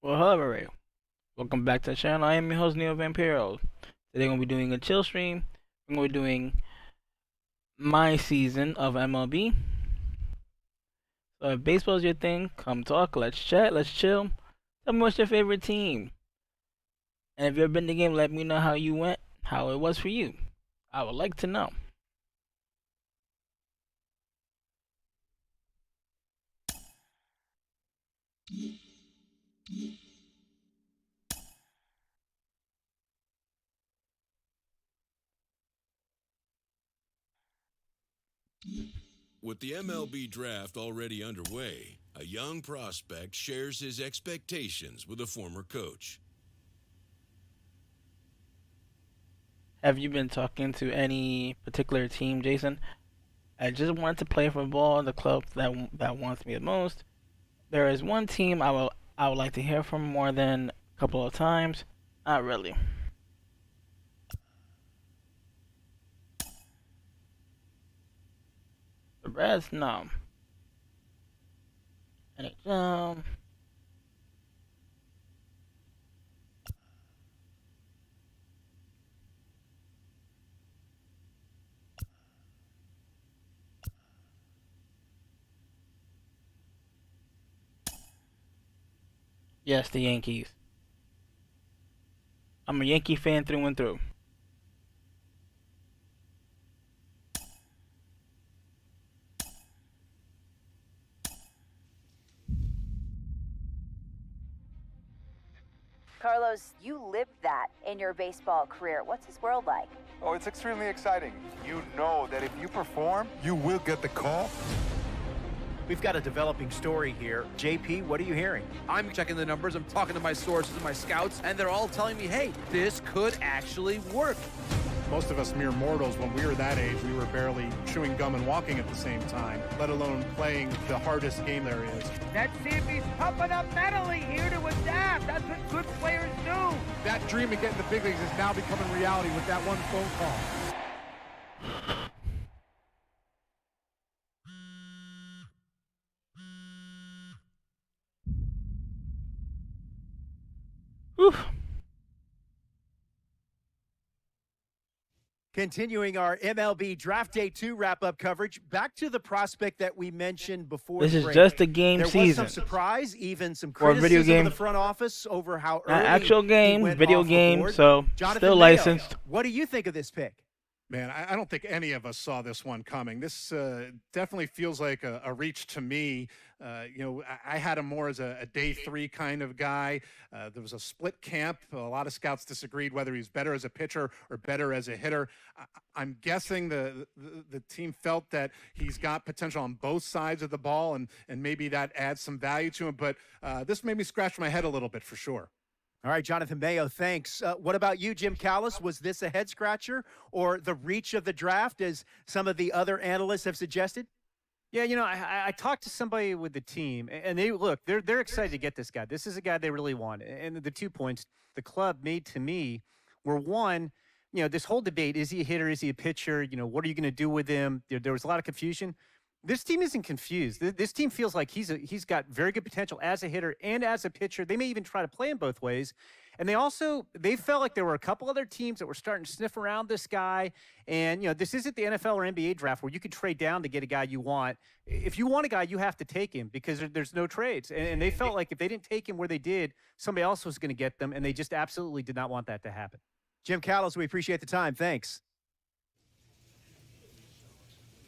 Well, hello everybody. Welcome back to the channel. I am your host, Neo Vampiro. Today we're going to be doing a chill stream. We're going to be doing my season of MLB. So if baseball is your thing, come talk, let's chat, let's chill. Tell me what's your favorite team. And if you've ever been to the game, let me know how you went, how it was for you. I would like to know. With the MLB draft already underway, a young prospect shares his expectations with a former coach. Have you been talking to any particular team, Jason? I just want to play for ball, the club that wants me the most. There is one team I would like to hear from more than a couple of times. Not really. The rest, no. NHL. Yes, the Yankees. I'm a Yankee fan through and through. Carlos, you lived that in your baseball career. What's his world like? Oh, it's extremely exciting. You know that if you perform, you will get the call. We've got a developing story here. JP, what are you hearing? I'm checking the numbers, I'm talking to my sources and my scouts, and they're all telling me, hey, this could actually work. Most of us mere mortals, when we were that age, we were barely chewing gum and walking at the same time, let alone playing the hardest game there is. Let's see if he's pumping up mentally here to adapt. That's what good players do. That dream of getting the big leagues is now becoming reality with that one phone call. Whew. Continuing our MLB Draft Day 2 wrap-up coverage, back to the prospect that we mentioned before. This the is break. just a game there season. was some surprise, even some Or a video criticism game. of the front office over how early Actual he game, went video off the game, board. so Jonathan still Mayo, licensed. what do you think of this pick? Man, I don't think any of us saw this one coming. This definitely feels like a reach to me. I had him more as a day three kind of guy. There was a split camp. A lot of scouts disagreed whether he's better as a pitcher or better as a hitter. I'm guessing the team felt that he's got potential on both sides of the ball, and maybe that adds some value to him. But this made me scratch my head a little bit for sure. All right, Jonathan Mayo, thanks. What about you, Jim Kalas? Was this a head-scratcher or the reach of the draft, as some of the other analysts have suggested? Yeah, I talked to somebody with the team, and they're excited to get this guy. This is a guy they really want. And the 2 points the club made to me were, one, this whole debate, is he a hitter, is he a pitcher, what are you going to do with him? There was a lot of confusion. This team isn't confused. This team feels like he's got very good potential as a hitter and as a pitcher. They may even try to play him both ways. And they felt like there were a couple other teams that were starting to sniff around this guy. And, this isn't the NFL or NBA draft where you can trade down to get a guy you want. If you want a guy, you have to take him because there's no trades. And they felt like if they didn't take him where they did, somebody else was going to get them. And they just absolutely did not want that to happen. Jim Kalas, we appreciate the time. Thanks.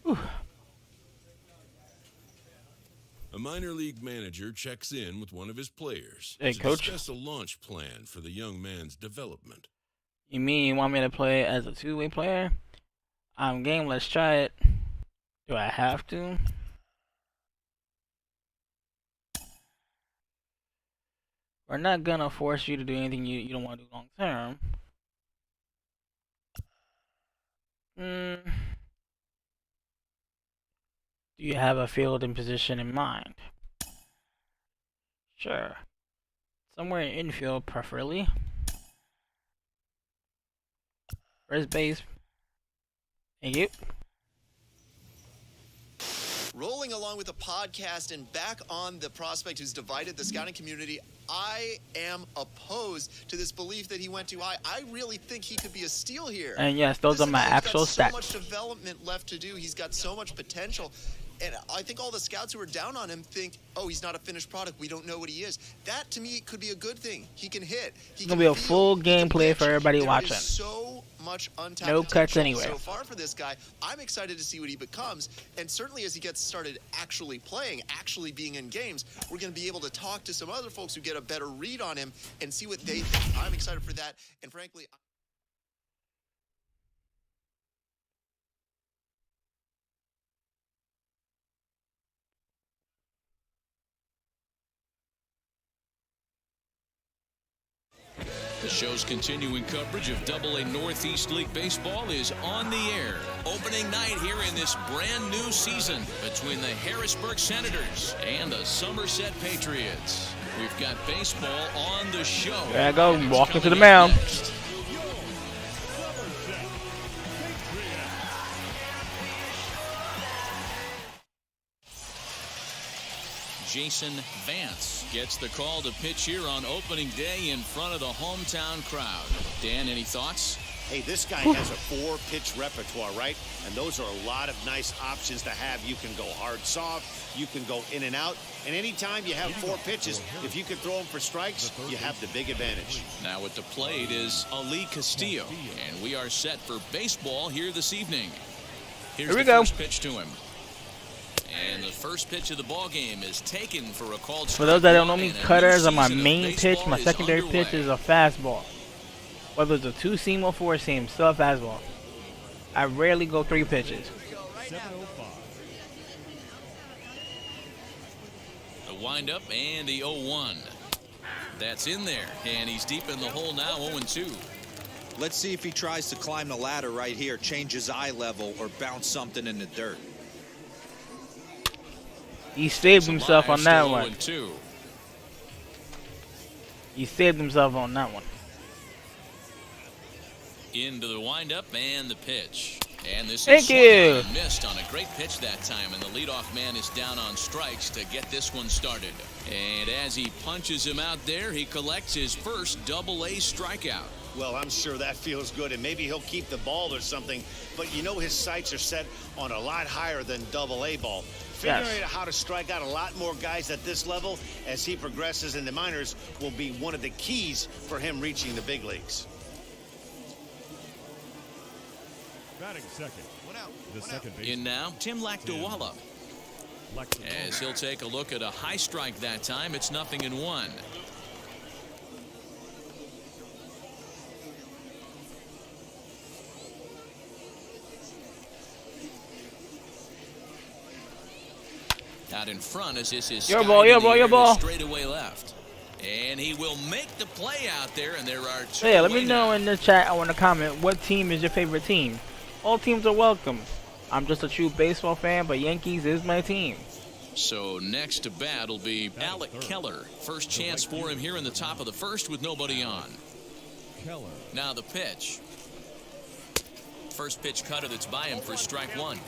Whew. A minor league manager checks in with one of his players Hey, to coach. discuss a launch plan for the young man's development. You mean you want me to play as a two-way player? I'm game, let's try it. Do I have to? We're not gonna force you to do anything you don't want to do long term. Do you have a field and position in mind? Sure. Somewhere in infield, preferably. First base. Thank you. Rolling along with the podcast and back on the prospect who's divided the scouting community, I am opposed to this belief that he went too high. I really think he could be a steal here. And yes, those are my actual stats. He's got so stats. much development left to do. He's got so much potential. And I think all the scouts who are down on him think, oh, he's not a finished product. We don't know what he is. That, to me, could be a good thing. He can hit. It's going to be a full gameplay for everybody watching. So much untapped no cuts anywhere. So far for this guy, I'm excited to see what he becomes. And certainly as he gets started actually playing, actually being in games, we're going to be able to talk to some other folks who get a better read on him and see what they think. I'm excited for that. And frankly, The show's continuing coverage of AA Northeast League Baseball is on the air. Opening night here in this brand new season between the Harrisburg Senators and the Somerset Patriots. We've got baseball on the show. There I go, walking to the mound. Next. Jason Vance gets the call to pitch here on opening day in front of the hometown crowd. Dan, any thoughts? Hey, this guy has a 4-pitch repertoire, right? And those are a lot of nice options to have. You can go hard, soft. You can go in and out. And anytime you have 4 pitches, if you can throw them for strikes, you have the big advantage. Now at the plate is Ali Castillo. And we are set for baseball here this evening. Here's Here we the go. First pitch to him. And the first pitch of the ball game is taken for a called strike. For those that don't know me, And a new cutters are my season of main pitch. baseball My is secondary underway. pitch is a fastball. Whether it's a 2-seam or 4-seam, still a fastball. I rarely go 3 pitches. The windup and the 0-1. That's in there, and he's deep in the hole now, 0-2. Let's see if he tries to climb the ladder right here, change his eye level, or bounce something in the dirt. He saved himself on that one. 0-2. He saved himself on that one. Into the windup and the pitch. And this Thank is swung you. on and missed on a great pitch that time, and the leadoff man is down on strikes to get this one started. And as he punches him out there, he collects his first AA strikeout. Well, I'm sure that feels good, and maybe he'll keep the ball or something. But you know his sights are set on a lot higher than AA ball. Figuring out how to strike out a lot more guys at this level as he progresses in the minors will be one of the keys for him reaching the big leagues. Batting second. The second base. In now, Tim Lakdawala. As he'll take a look at a high strike that time, it's 0-1. Out in front as this is Your ball, your ball, your ball. Straight away left. And he will make the play out there, and there are 2 Yeah, let me away know now. in the chat. I want to comment. What team is your favorite team? All teams are welcome. I'm just a true baseball fan, but Yankees is my team. So next to bat will be Alec Keller. First chance for him here in the top of the first with nobody on. Keller. Now the pitch. First pitch cutter that's by him for strike 1.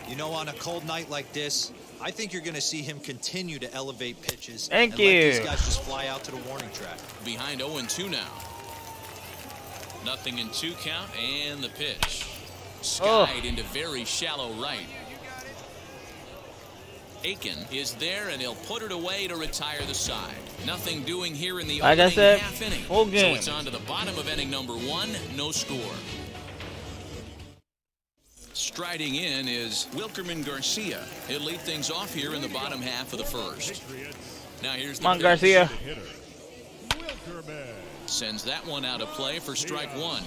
You know, on a cold night like this, I think you're going to see him continue to elevate pitches. Thank and you. let these guys just fly out to the warning track. Behind 0-2 now. 0-2 count and the pitch. Skied into very shallow right. Aiken is there, and he'll put it away to retire the side. Nothing doing here in the Like I opening said, half inning. full game. So it's on to the bottom of inning number 1. No score. Striding in is Wilkerman Garcia. He'll lead things off here in the bottom half of the first. Now here's the Come on, pitch. Garcia. Sends that one out of play for strike 1.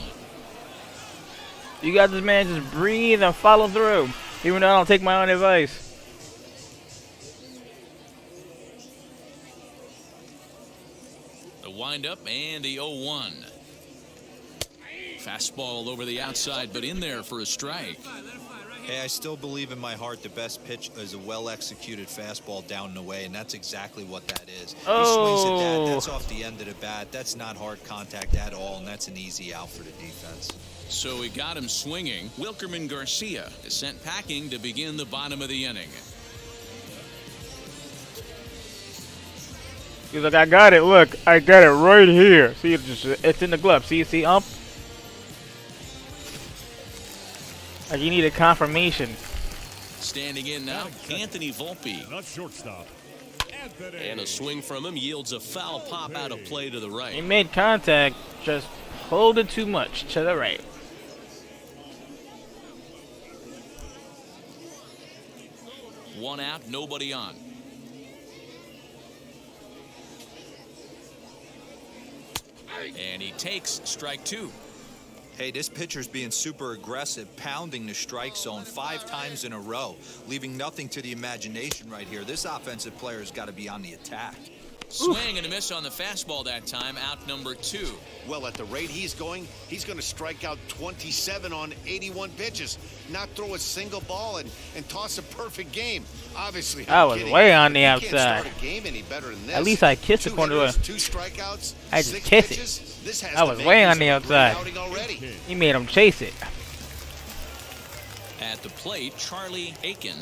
You got this man just breathe and follow through. Even though I don't take my own advice. The windup and the 0-1. Fastball over the outside, but in there for a strike. Hey, I still believe in my heart the best pitch is a well-executed fastball down and away, and that's exactly what that is. He swings at that. That's off the end of the bat. That's not hard contact at all, and that's an easy out for the defense. So he got him swinging. Wilkerman Garcia is sent packing to begin the bottom of the inning. He's like, I got it. Look, I got it right here. See, it's in the glove. See, Ump? Like, you need a confirmation. Standing in now, Anthony Volpe. Not shortstop. And a swing from him yields a foul pop out of play to the right. He made contact, just pulled it too much to the right. One out, nobody on. And he takes strike two. Hey, this pitcher's being super aggressive, pounding the strike zone 5 times in a row, leaving nothing to the imagination right here. This offensive player's got to be on the attack. Swing and a miss on the fastball that time, out number 2. Well, at the rate he's going to strike out 27 on 81 pitches, not throw a single ball, and toss a perfect game. Obviously, I was way on the outside. Can't start a game any better than this. At least I kissed the corner. 2 strikeouts, I just 6 kissed pitches. it. This has I was to way make on the this a great outside. outing already. He made him chase it. At the plate, Charlie Aiken.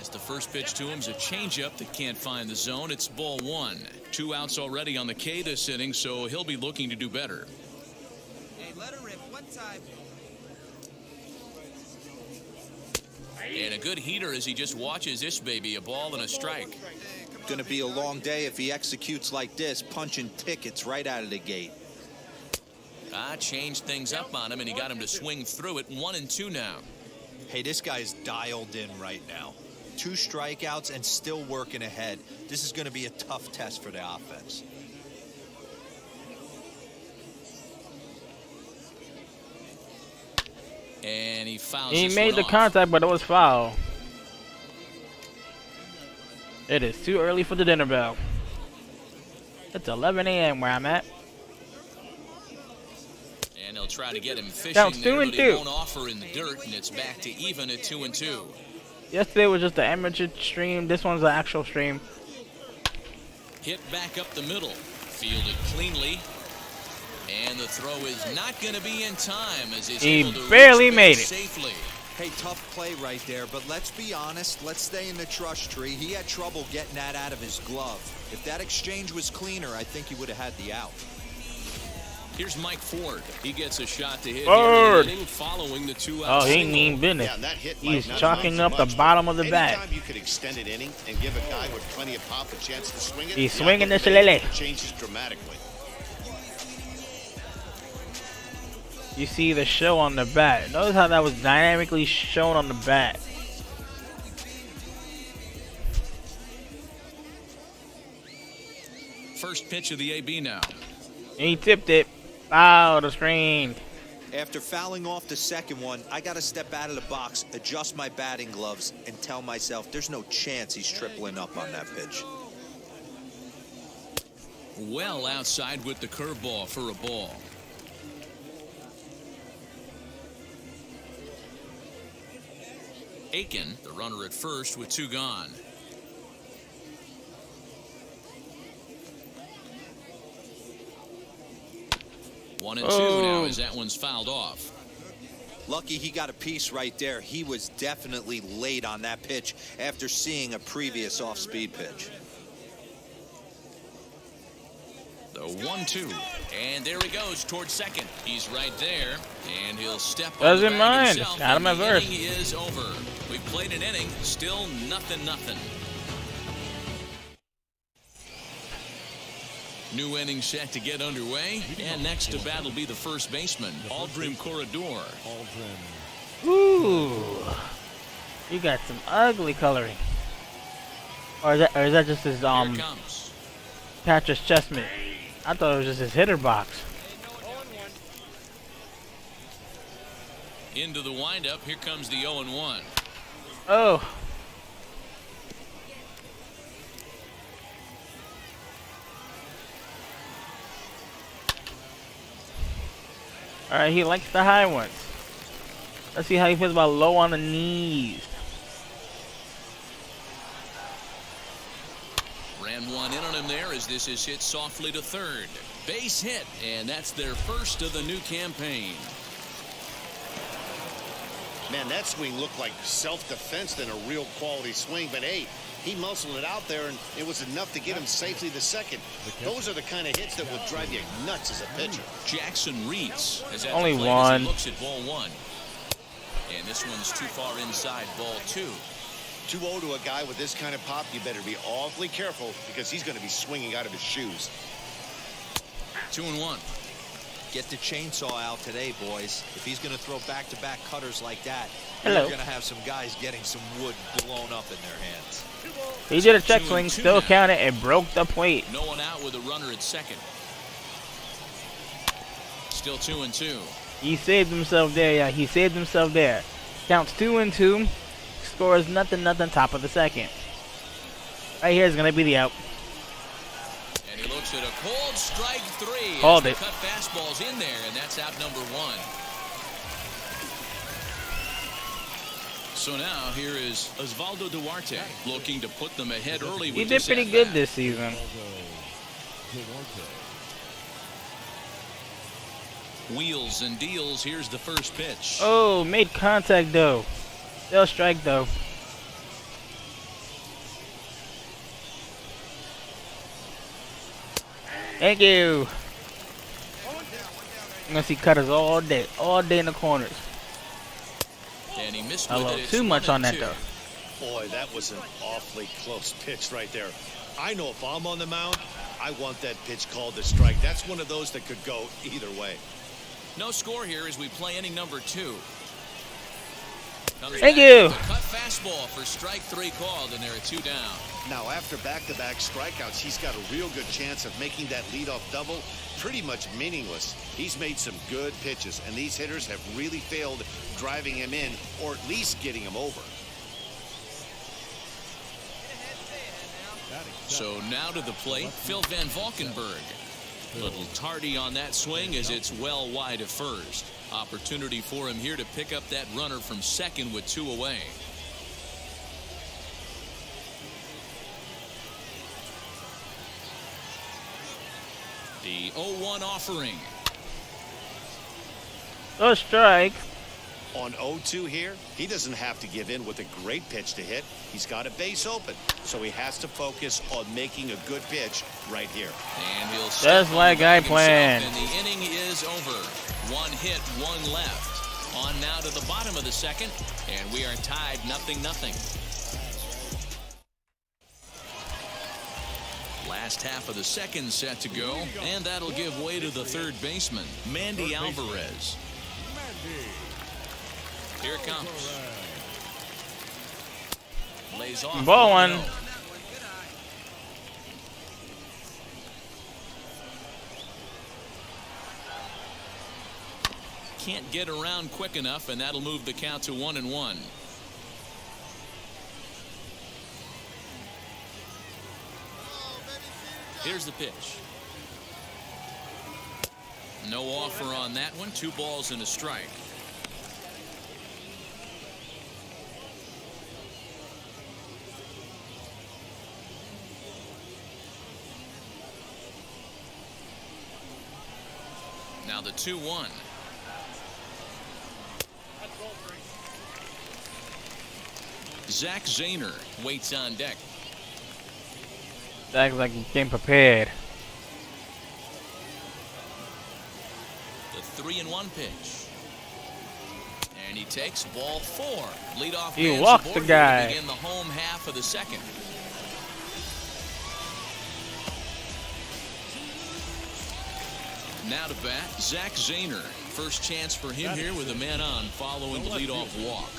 As the first pitch to him is a changeup that can't find the zone. It's ball 1. 2 outs already on the K this inning, so he'll be looking to do better. Hey, let her rip. One time. And a good heater as he just watches this baby, a ball and a strike. Going to be a long day if he executes like this, punching tickets right out of the gate. Changed things up on him, and he got him to swing through it. 1-2 now. Hey, this guy's dialed in right now. 2 strikeouts and still working ahead. This is going to be a tough test for the offense. And he fouls. He made the contact, but it was foul. It is too early for the dinner bell. It's 11 a.m. where I'm at. And they'll try to get him fishing Counts there, 2 and but 2. he won't offer in the dirt, and it's back to even at 2-2. Yesterday was just the amateur stream. This one's the actual stream. Hit back up the middle. Fielded cleanly. And the throw is not going to be in time as he's able to barely reach made base it. Safely. Hey, tough play right there, but let's be honest. Let's stay in the trust tree. He had trouble getting that out of his glove. If that exchange was cleaner, I think he would have had the out. Here's Mike Ford. He gets a shot to hit Ford. here in the inning following the 2-out Oh, he single. mean business. Yeah, that hit He's might not chalking amount up to the much, bottom but of the bat. anytime you could extend an inning and give a guy with plenty of pop a chance to swing it, He's the swinging outlook the of shillelagh. changes dramatically. You see the show on the bat. Notice how that was dynamically shown on the bat. First pitch of the AB now. And he tipped it. Foul the screen. After fouling off the second one, I got to step out of the box, adjust my batting gloves, and tell myself there's no chance he's tripling up on that pitch. Well outside with the curveball for a ball. Aiken, the runner at first with 2 gone. One and 2 now as that one's fouled off. Lucky he got a piece right there. He was definitely late on that pitch after seeing a previous off-speed pitch. The 1-2. And there he goes towards second. He's right there. And he'll step on the Doesn't bag mind. himself, Got him and at the first. inning is over. We played an inning. Still 0-0. New inning set to get underway. And next to bat will be the first baseman, Aldrin Corredor. Ooh. You got some ugly coloring. Or is that just his Here it comes. Patrick's chestnut? I thought it was just his hitter box. Into the windup. Here comes the 0-1. Oh. Alright, he likes the high ones. Let's see how he feels about low on the knees. Ran one in on him there as this is hit softly to third. Base hit, and that's their first of the new campaign. Man, that swing looked like self-defense than a real quality swing. But, hey, he muscled it out there, and it was enough to get him safely to second. Those are the kind of hits that will drive you nuts as a pitcher. Jackson Reeds has had Only the plate one. as he looks at ball one. And this one's too far inside, ball two. 2-0 to a guy with this kind of pop, you better be awfully careful because he's going to be swinging out of his shoes. 2-1. Get the chainsaw out today, boys. If he's going to throw back-to-back cutters like that, Hello. you're going to have some guys getting some wood blown up in their hands. He did a check 2-2 swing, still now. counted, and broke the plate. No one out with a runner at second. Still 2-2. He saved himself there, yeah. He saved himself there. Counts 2-2. Scores nothing, top of the second. Right here is gonna be the out. And he looks at a cold strike three. Called as it. the cut fastball's in there, and that's out number one. So now here is Osvaldo Duarte looking to put them ahead early. He with did this pretty at-bat. good this season. Wheels and deals. Here's the first pitch. Oh, made contact though. Still strike though. Thank you. I'm gonna see cutters all day in the corners. And he missed A with little it. It's too much on 1-2. that though. Boy, that was an awfully close pitch right there. I know if I'm on the mound, I want that pitch called a strike. That's one of those that could go either way. No score here as we play inning number 2. Comes Thank back you. with a cut fastball for strike 3 called, and there are 2 down. Now, after back-to-back strikeouts, he's got a real good chance of making that leadoff double pretty much meaningless. He's made some good pitches, and these hitters have really failed driving him in or at least getting him over. So now to the plate, Phil Van Valkenberg. Little tardy on that swing as it's well wide of first. Opportunity for him here to pick up that runner from second with 2 away. The 0-1 offering. No strike. On 0-2 here, he doesn't have to give in with a great pitch to hit. He's got a base open, so he has to focus on making a good pitch right here. And he'll Just like I planned. And the inning is over. 1 hit, 1 left. On now to the bottom of the second, and we are tied 0-0. Last half of the second set to go, and that'll give way to the third baseman, Mandy Alvarez. Here it comes. Lays off. Ball one. Can't get around quick enough, and that'll move the count to 1-1. Here's the pitch. No offer on that one. 2 balls and a strike. Now the 2-1. Zach Zainer waits on deck. Zach's like he came prepared. The 3-1 pitch. And he takes ball 4. Leadoff He man walked the Zaborski guy. to begin the home half of the second. Now to bat, Zach Zainer. First chance for him here with a man on following the leadoff walk.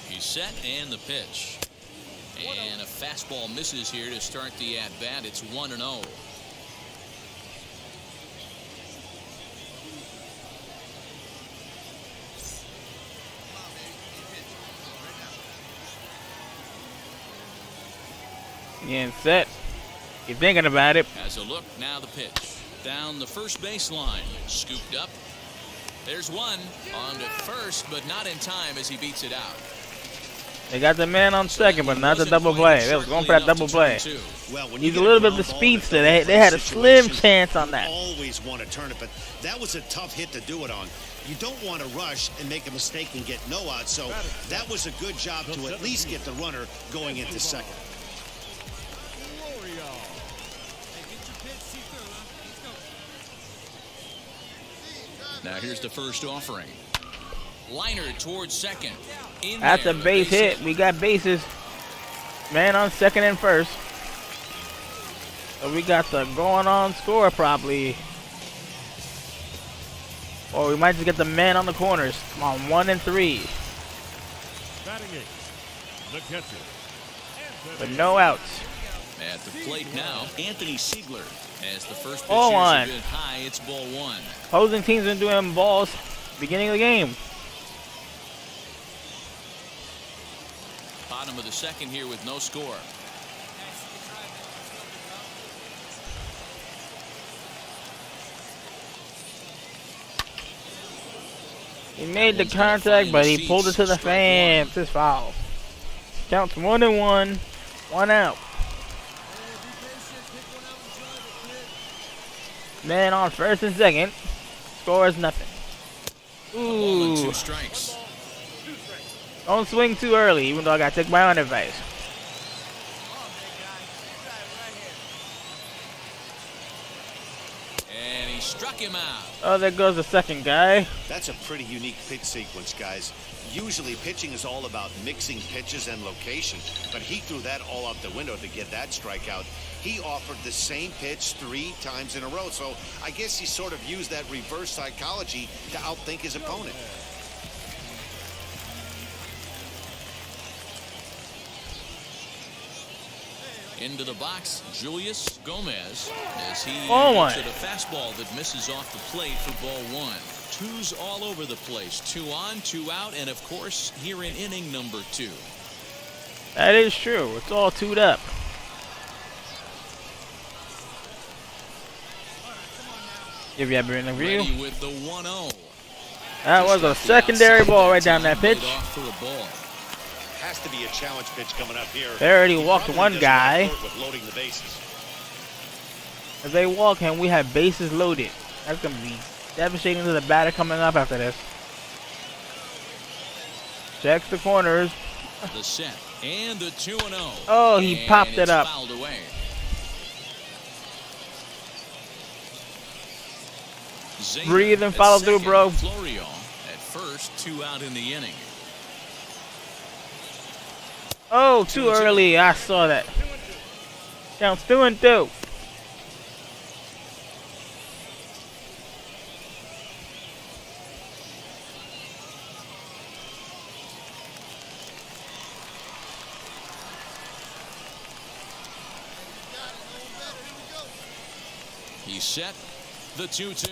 He's set and the pitch. And a fastball misses here to start the at-bat. It's 1-0. Getting set. You're thinking about it. As a look, now the pitch. Down the first baseline. Scooped up. There's one. On to first, but not in time as he beats it out. They got the man on second, but not the double play. They was going for that double play. He's a little bit of the speedster. They had a slim chance on that. Always want to turn it, but that was a tough hit to do it on. You don't want to rush and make a mistake and get no out, so that was a good job to at least get the runner going into second. Now here's the first offering. Liner towards second. That's a base hit. We got bases. Man on second and first. So we got the going on score probably. Or we might just get the man on the corners. Come on, 1 and 3. Batting eighth, the catcher. But no outs. At the plate now, Anthony Siegler. As the first pitch Ball is a one. bit high, it's ball one. Opposing teams been doing balls beginning of the game. Bottom of the second here with no score. He made the contact, but he pulled it to the fence. It's foul. Counts 1 and 1. 1 out. Man on first and second. Scores nothing. Ooh. 2 strikes. Don't swing too early, even though I got to take my own advice. And he struck him out. Oh, there goes the second guy. That's a pretty unique pitch sequence, guys. Usually pitching is all about mixing pitches and location, but he threw that all out the window to get that strikeout. He offered the same pitch 3 times in a row, so I guess he sort of used that reverse psychology to outthink his opponent. Into the box, Julius Gomez, as he Ball looks one. at a fastball that misses off the plate for ball one. 2s all over the place. 2 on, 2 out, and of course, here in inning number 2. That is true. It's all 2'd up. Give you a brief review. Ready with the 1-0. That was a secondary ball right down that pitch. Off for a ball. Has to be a challenge pitch coming up here. They already walked one guy. With loading the bases. If they walk him, we have bases loaded. That's going to be devastating to the batter coming up after this. Checks the corners. The set and the 2-0. Oh, he And popped it it's up. Fouled away. Zainer Breathe and at follow through, second, bro. Florio at first, 2 out in the inning. Oh, too early. I saw that. Counts 2 and 2. He's set the 2-2.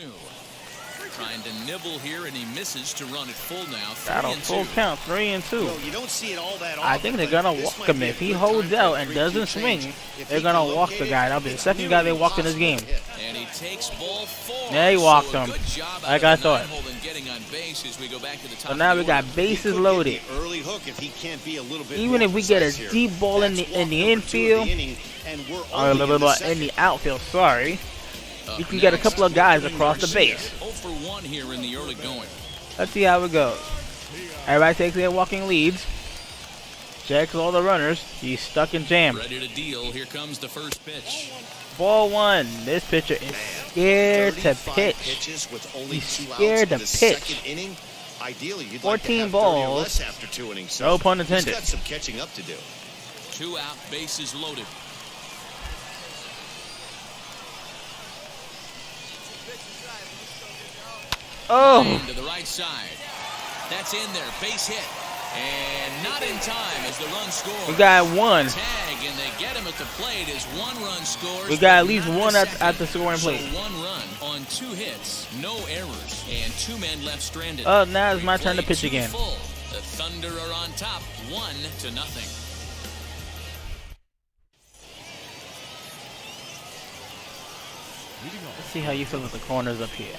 Trying to nibble here, and he misses to run it full now. That'll 3-2. full count. 3 and 2. You don't see it all that I think they're gonna walk him. If he holds out and doesn't swing, they're gonna walk the guy. That'll be the second guy they walked in this game. And he takes ball 4. Yeah, he walked So a him. good job out Like of I the thought. nine-hole and getting on base as we go back to the top So now of we the got order. bases loaded. Early hook if he can't be a little bit Even more if we get a precise here. deep ball in the That's walk number 2 of infield, the inning, and we're or only a little in the bit in second. the outfield, sorry, Up we can get a next, couple of guys Kevin across the Garcia. base. 0 for 1 here in the early going. Let's see how it goes. Everybody takes their walking leads. Checks all the runners. He's stuck in jam. Ready to deal. Here comes the first pitch. Ball 1. This pitcher is scared to 35 pitch. pitches with only He's 2 outs scared in to the pitch. second inning. Ideally, you'd 14 like to have 30 or balls. less after 2 innings. So No pun he's intended. got some catching up to do. 2 out, bases loaded. Oh, To the right side. That's in there. Base hit. And not in time as the run scores. we got 1. Tag, and they get him at the plate as 1 run scores. We got at but least not 1 the at the scoring So plate. 1 run on 2 hits, no errors, and 2 men left stranded. Oh, now it's my turn to Play pitch 2 again. full. The Thunder are on top, 1-0. Let's see how you feel with the corners up here.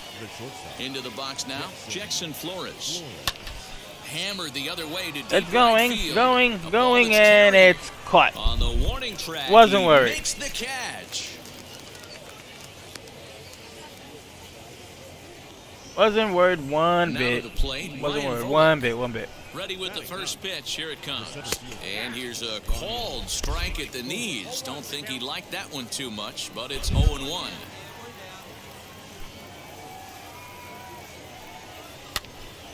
Into the box now, Jackson Flores. hammered the other way to deep It's right field. going, and it's caught. On the warning track, Wasn't he worried. makes the catch. Wasn't worried one Now bit. to the plate, Wasn't Ryan worried Volik. one bit. Ready with the first pitch. Here it comes. And here's a called strike at the knees. Don't think he liked that one too much, but it's 0-1.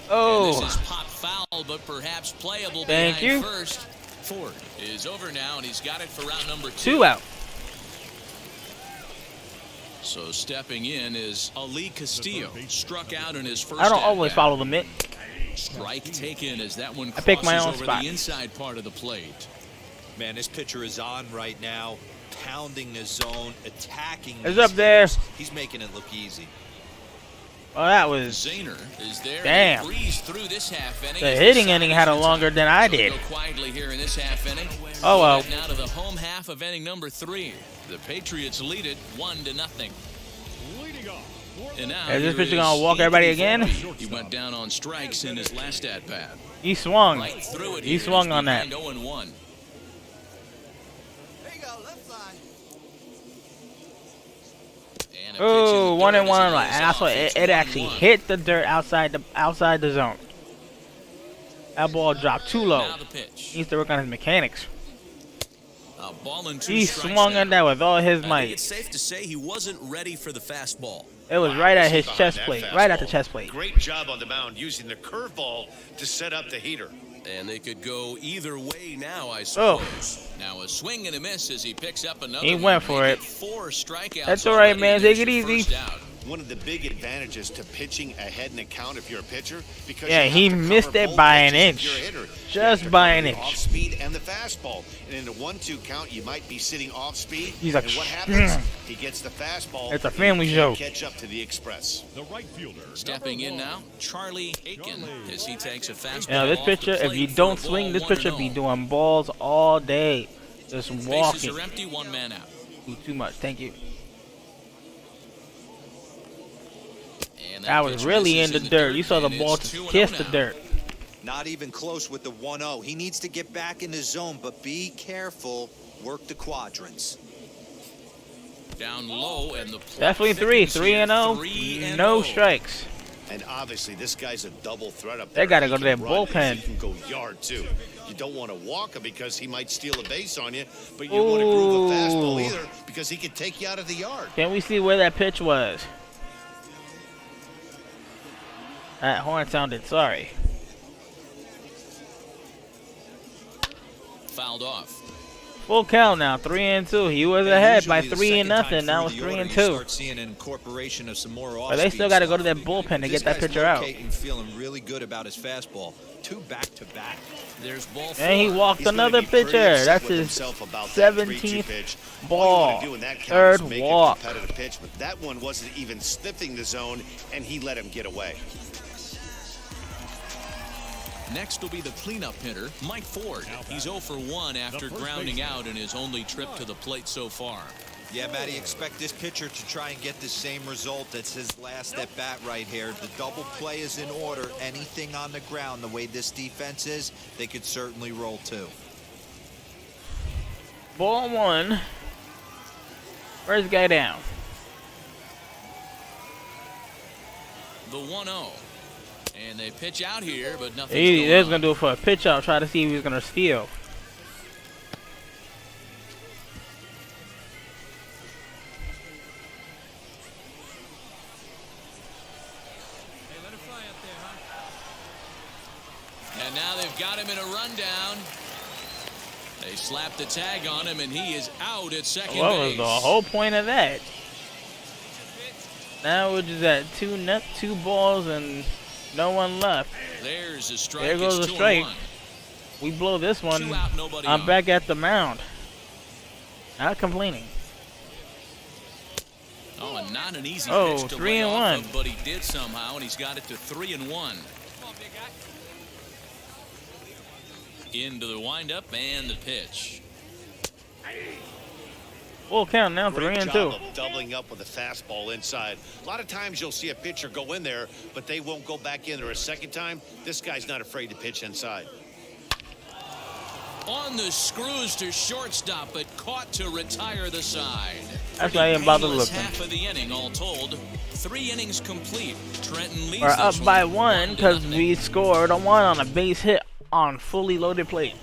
Oh. And this is pop foul, but perhaps playable Thank behind you. first. Ford is over now, and he's got it for round number 2. 2 out. So stepping in is Ali Castillo. Struck out in his first I don't always at-bat. follow the mitt. Strike taken as that one I pick my crosses own over spot. the inside part of the plate. Man, this pitcher is on right now, pounding the zone, attacking. It's these up there. hitters. He's making it look easy. Well, that was. Zainer is there. Damn. He breezed through this half inning. The hitting inning had a longer than I did. Go quietly here in this half inning. Oh, well. We'll get now to the home half of inning number 3. The Patriots lead it 1-0. And now Is this here pitcher gonna walk Aiken everybody again? He went down on strikes in his last at bat. He swung. Right through it He here. swung He's on that. behind 0-1. And a pitch in Oh, the 1 dirt and as 1. he Like, lays I saw off. it. It's It actually 1-1. hit the dirt outside the zone. That ball dropped too low. Now the pitch. He needs to work on his mechanics. A ball and 2 He strikes swung now. on that with all his I think might. it's safe to say he wasn't ready for the fastball. It was right at his chest plate. Right at the chest plate. Great job on the mound using the curveball to set up the heater. And they could go either way now, I Oh. suppose. Now a swing and a miss as he picks up another He one. went for Make it. 4 strikeouts. That's all right, already, man. and Take there's it your easy. first out. One of the big advantages to pitching ahead in a count if you're a pitcher, because Yeah, you have he to missed cover it both by an pitches if inch. you're a hitter. You Just have to by cover an the inch. Off speed and the fastball, and in a 1-2 count, you might be sitting off speed. He's like, and what happens? "Mm." He gets the fastball. It's a and family he show. can't catch up to the express. The right fielder. Stepping in now, Charlie Aiken, as he takes a fastball. You know, this off the pitcher, if plate you for don't a swing, ball, this pitcher be 1-0. doing balls all day. Just Bases walking. are empty, 1 man out. Too much. Thank you. And That was pitch really in misses the dirt. You saw the and ball it's just 2-0 kiss the now. dirt. Not even close with the 1-0. He needs to get back in the zone, but be careful. Work the quadrants. Down low, and the play Definitely 3 and 0. 3-0. No strikes. And obviously, this guy's a double threat up They there. gotta He go to can that run and bullpen. He can go yard too. You don't want to walk him because he might steal a base on you, but you don't want to groove a fastball Ooh. either because he could take you out of the yard. Can we see where that pitch was? That horn sounded sorry. Fouled off. Full count now, 3 and 2. He was ahead by 3 and nothing. Now it's 3 and 2. Start seeing an incorporation of some more But they still got to go to stuff. that bullpen to This get that guy's pitcher out. locating, feeling really good about his fastball. 2 back-to-back. There's ball 4. And he walked He's gonna another be pretty pitcher. upset That's with his himself about that 3-2 17th pitch. All you ball. wanna do in that count Third is make walk. a competitive pitch, but that one wasn't even sniffing the zone, and he let him get away. Next will be the cleanup hitter, Mike Ford. He's 0 for 1 after grounding out in his only trip to the plate so far. Yeah, Matty, expect this pitcher to try and get the same result. That's his last at bat right here. The double play is in order. Anything on the ground, the way this defense is, they could certainly roll too. Ball 1. First guy down. The 1-0. And they pitch out here, but nothing. He was going to do it for a pitch out, try to see if he was going to steal. And now they've got him in a rundown. They slap the tag on him, and he is out at second What base. was the whole point of that? Now we're just at 2 balls and no one left. There's a strike. There goes It's a 2-1. strike. We blow this one. 2 out, nobody I'm on. back at the mound. Not complaining. Oh, and not an easy Oh, pitch to 3 lay and off 1. of, but he did somehow, and he's got it to 3 and 1. Into the windup and the pitch. Full count now, Great 3 and 2. job of doubling up with a fastball inside. A lot of times you'll see a pitcher go in there, but they won't go back in there a second time. This guy's not afraid to pitch inside. On the screws to shortstop, but caught to retire the side. That's why I ain't about to Painless look. half of the inning, all told. 3 innings complete. Trenton leads We're up this by one 1 because we scored a 1 on a base hit on fully loaded plate.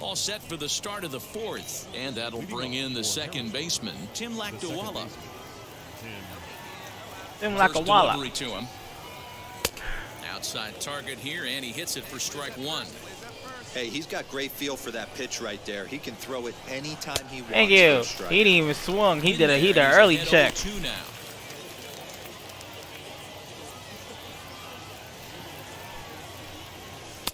All set for the start of the 4th, and that'll bring in the second baseman, Tim Lakdawala. Tim First Lakdawala. delivery to him. Outside target here, and he hits it for strike 1. Hey, he's got great feel for that pitch right there. He can throw it anytime he wants. Thank you. for strike. He didn't even swung. He did an early check. 2 now.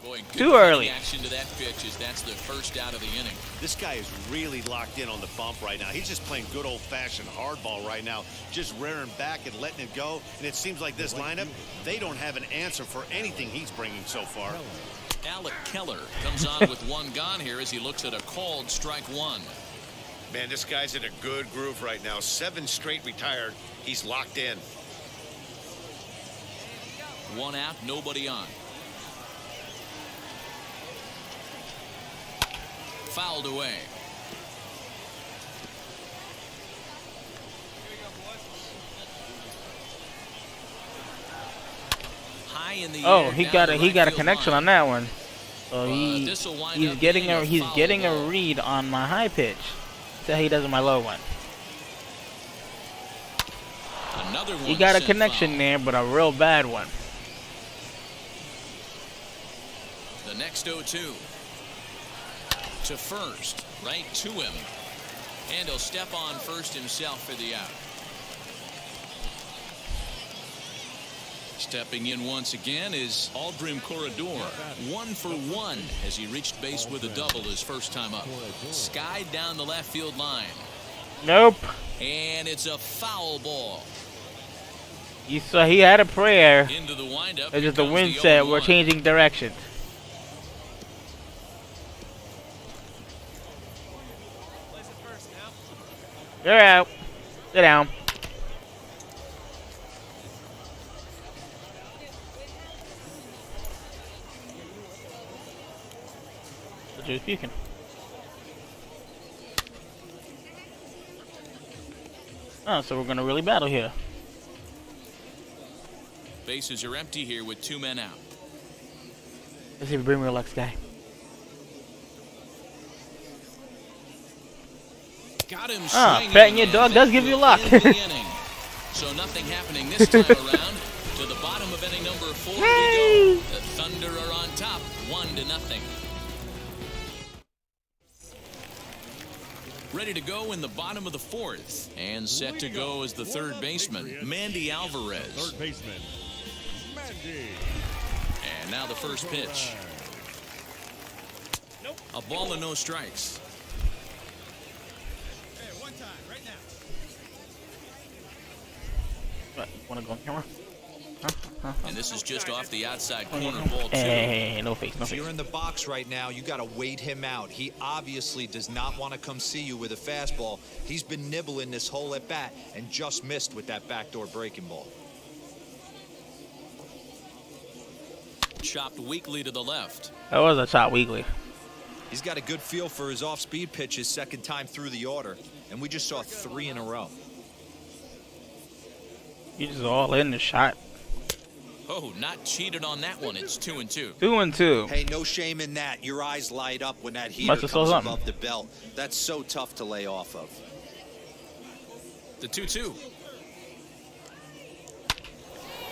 Boy, good Too early. Action to that pitch as that's the first out of the inning. This guy is really locked in on the bump right now. He's just playing good old-fashioned hardball right now, just rearing back and letting it go. And it seems like this lineup, they don't have an answer for anything he's bringing so far. Alec Keller comes on with 1 gone here as he looks at a called strike 1. Man, this guy's in a good groove right now. 7 straight retired. He's locked in. 1 out, nobody on. Fouled away. High in the Oh, air, he down got the a right connection field on that one. So this'll wind he's up getting being a a he's foul getting a ball. read on my high pitch. So he does on my low one. Another one He got a sent connection foul. there, but a real bad one. The next 0-2 to first, right to him, and he'll step on first himself for the out. Stepping in once again is Aldrim Corredor. 1 for 1 as he reached base with a double his first time up. Skied down the left field line. Nope. And it's a foul ball. You saw he had a prayer. Into the windup. It's Here just the comes wind the set. We're 0-1. changing directions. You're out. Sit down. What you speaking? Oh, so we're gonna really battle here. Bases are empty here with 2 men out. Let's see if we bring real luck, guy. Got him Ah, petting your swinging, dog and does that give you will luck. end the inning. So nothing happening this time around. To the bottom of inning number 4 we go. The Thunder are on top, 1-0. Ready to go in the bottom of the 4th. And set to go is the third baseman, Mandy Alvarez. Third baseman, Mandy. And now the first pitch. A ball and no strikes. What, you wanna go on camera? And this is just off the outside corner, ball 2. Hey, no face, no If face. you're in the box right now, you got to wait him out. He obviously does not want to come see you with a fastball. He's been nibbling this whole at bat and just missed with that backdoor breaking ball. Chopped weakly to the left. That was a shot weekly. He's got a good feel for his off-speed pitch his second time through the order, and we just saw 3 in a row. You just all in the shot. Oh, not cheated on that one. It's 2-2. 2-2. Hey, no shame in that. Your eyes light up when that heater Must've saw comes something. above the belt. That's so tough to lay off of. The 2-2.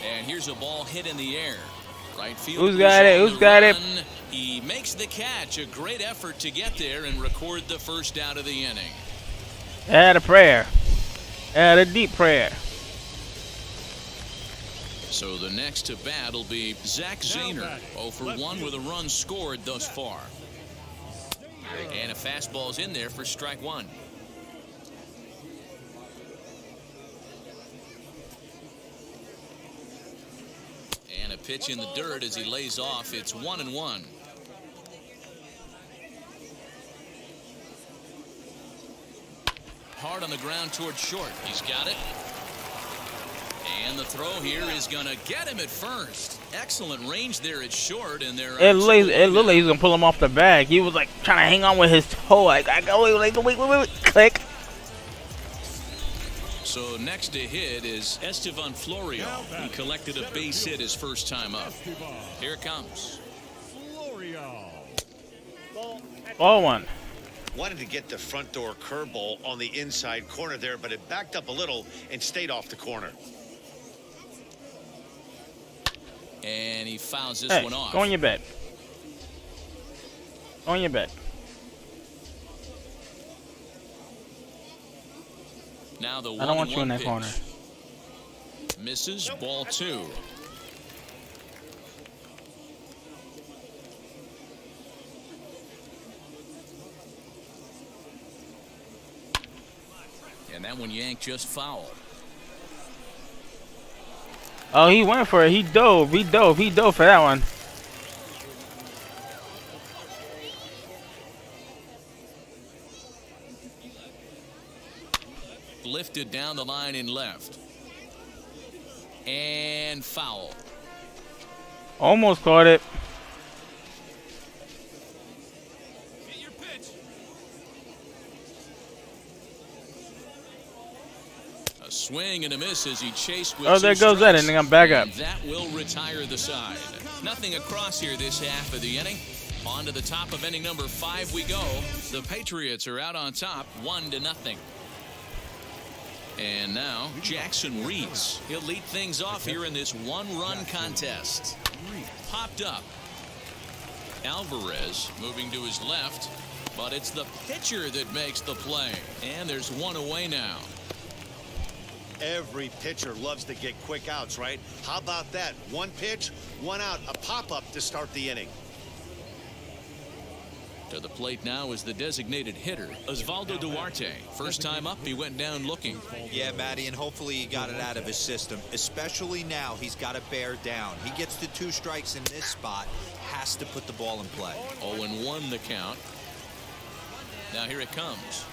And here's a ball hit in the air. Right field. Who's got it? Who's got it? He makes the catch. A great effort to get there and record the first out of the inning. Had a prayer. Had a deep prayer. So the next to bat will be Zach Zainer. 0 for 1 with a run scored thus far. And a fastball's in there for strike 1. And a pitch in the dirt as he lays off. It's 1-1. Hard hard on the ground towards short. He's got it. And the throw here is going to get him at first. Excellent range there at short, and there. It looked like he's gonna pull him off the bag. He was like trying to hang on with his toe. Like, wait, click. So next to hit is Estevan Florio. He collected a base hit his first time up. Here it comes. Ball one. Wanted to get the front door curveball on the inside corner there, but it backed up a little and stayed off the corner. And he fouls this Hey, one off. go on your bed. Go on your bed. Now the I don't want you in 1-1 that pitch. corner. Misses, ball 2. And that one yanked just foul. Oh, he went for it. He dove for that one. Lifted down the line in left. And foul. Almost caught it. A swing and a miss as he chased with Oh, there two goes that, strikes. and I'm back up. And that will retire the side. Nothing across here this half of the inning. On to the top of inning number 5 we go. The Patriots are out on top, 1-0. And now Jackson Reeds. He'll lead things off here in this one-run contest. Popped up. Alvarez moving to his left, but it's the pitcher that makes the play. And there's one away now. Every pitcher loves to get quick outs, right? How about that? One pitch, one out, a pop-up to start the inning. To the plate now is the designated hitter, Osvaldo Duarte. First time up, he went down looking. Yeah, Matty, and hopefully he got it out of his system. Especially now, he's got to bear down. He gets the 2 strikes in this spot, has to put the ball in play. 0-1 the count. Now here it comes.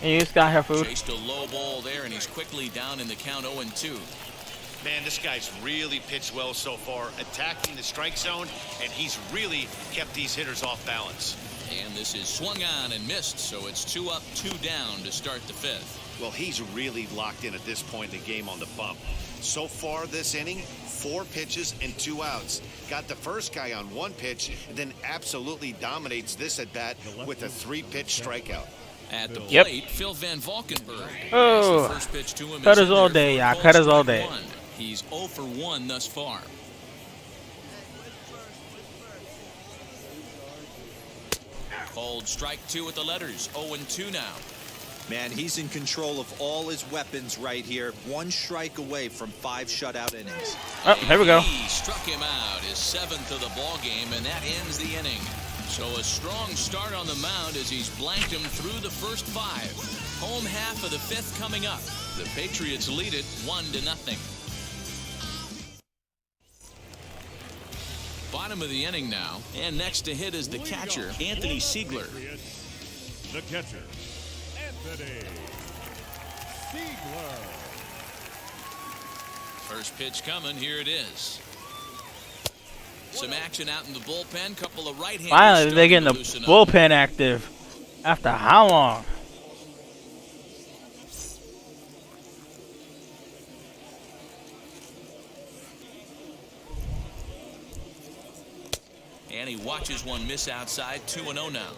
Hey, you just got here, food. Chased a low ball there, and he's quickly down in the count 0-2. Man, this guy's really pitched well so far, attacking the strike zone, and he's really kept these hitters off balance. And this is swung on and missed, so it's 2 up, 2 down to start the 5th. Well, he's really locked in at this point in the game on the bump. So far this inning, 4 pitches and 2 outs. Got the first guy on 1 pitch, and then absolutely dominates this at bat with a 3-pitch strikeout. At the Yep. plate, Phil Van Valkenberg. Oh, As the first pitch to him cutters is in all there day, for yeah, ball cutters all strike day. 1. He's 0 for 1 thus far. Called strike 2 with the letters. 0-2 now. Man, he's in control of all his weapons right here. 1 strike away from 5 shutout innings. Oh, here we go. He struck him out, his 7th of the ball game, and that ends the inning. So a strong start on the mound as he's blanked him through the first 5. Home half of the 5th coming up. The Patriots lead it 1-0. Bottom of the inning now, and next to hit is the catcher, Anthony Siegler. The catcher, Anthony Siegler. First pitch coming, here it is. Some action out in the bullpen, couple of right-handers. Finally, they're getting the loosen up. bullpen active. After how long? And he watches one miss outside, 2-0 now.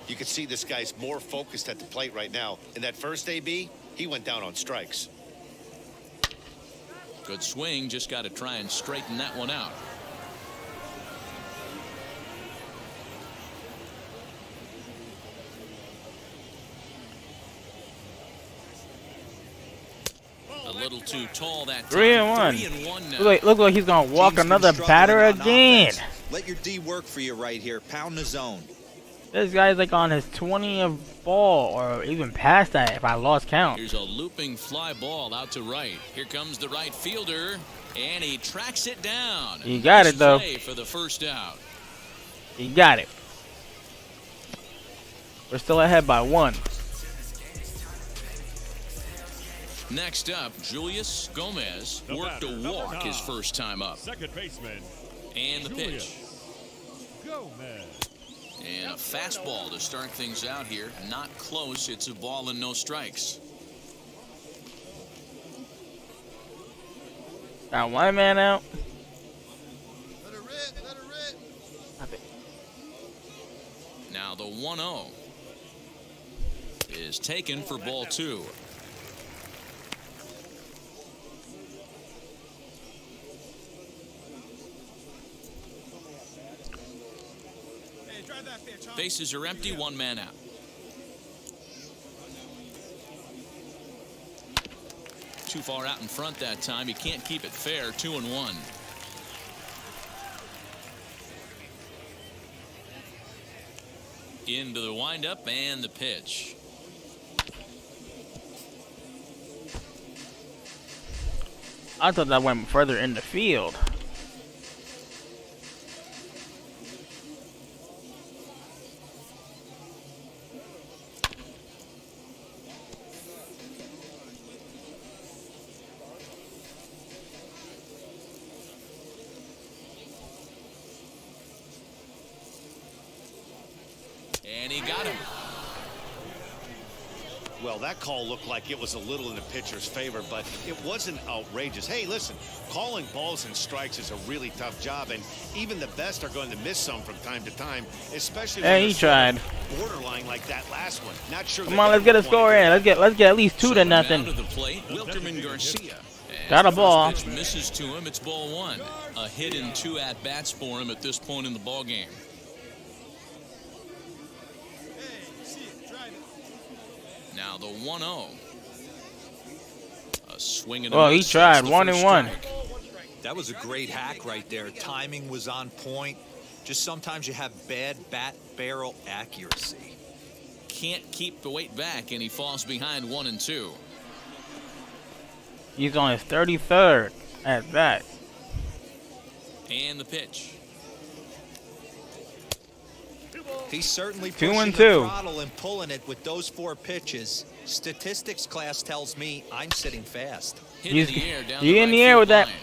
You can see this guy's more focused at the plate right now. In that first AB, he went down on strikes. Good swing, just got to try and straighten that one out. A little too tall that time. 3-1. 3-1 now. Look like he's gonna walk Team's been another struggling batter on again. offense. Let your D work for you right here. Pound the zone. This guy's like on his 20th ball, or even past that if I lost count. Here's a looping fly ball out to right. Here comes the right fielder, and he tracks it down. He got Nice it, though. play for the first out. He got it. We're still ahead by 1. Next up, Julius Gomez The worked batter, a number walk his 9. first time up. Second baseman. And the Julius pitch. Gomez. And a fastball to start things out here. Not close. It's a ball and no strikes. Got one man out. Now the 1-0 is taken for ball 2. Bases are empty, one man out. Too far out in front that time. He can't keep it fair. 2-1. Into the windup and the pitch. I thought that went further in the field. And he got him. Well, that call looked like it was a little in the pitcher's favor, but it wasn't outrageous. Hey, listen, calling balls and strikes is a really tough job, and even the best are going to miss some from time to time, especially when He tried. borderline like that last one. Not sure. Come on, let's get a score in. Let's get at least 2 to nothing. Down to the plate, Wilkerman Garcia. Got a ball. Pitch misses to him. It's ball 1. A hit and 2 at bats for him at this point in the ball game. Now the 1-0. A swing and a Well, he miss. tried. That's the 1-1. first strike. That was a great hack right there. Timing was on point. Just sometimes you have bad bat barrel accuracy. Can't keep the weight back, and he falls behind 1 and 2. He's on his 33rd at bat. And the pitch. He's certainly 2 pushing and the 2. throttle and pulling it with those 4 pitches. Statistics class tells me I'm sitting fast. Hit in the air down He the in the right air field with that. line.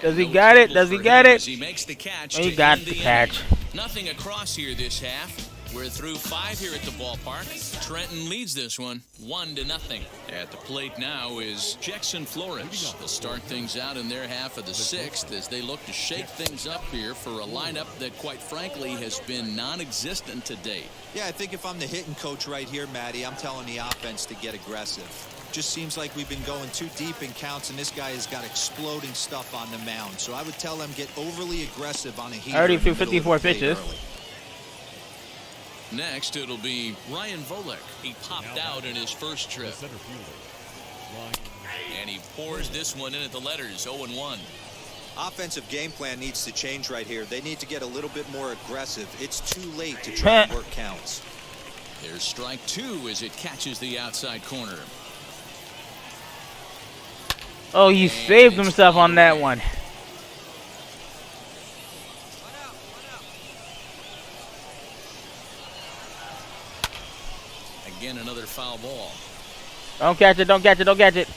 Does he No got it? trouble Does he for got him it? as he makes the catch He to got end the inning. catch. Nothing across here this half. We're through 5 here at the ballpark. Trenton leads this one 1-0. At the plate now is Jackson Flores. They'll start things out in their half of the 6th as they look to shake things up here for a lineup that, quite frankly, has been non-existent to date. Yeah, I think if I'm the hitting coach right here, Matty, I'm telling the offense to get aggressive. Just seems like we've been going too deep in counts, and this guy has got exploding stuff on the mound. So I would tell them get overly aggressive on a heater. 32, 54 pitches. Next, it'll be Ryan Volik. He popped out in his first trip. And he pours this one in at the letters, 0-1. Offensive game plan needs to change right here. They need to get a little bit more aggressive. It's too late to try and work counts. There's strike 2 as it catches the outside corner. Oh, he saved himself on that one. Again, another foul ball. Don't catch it, don't catch it, don't catch it.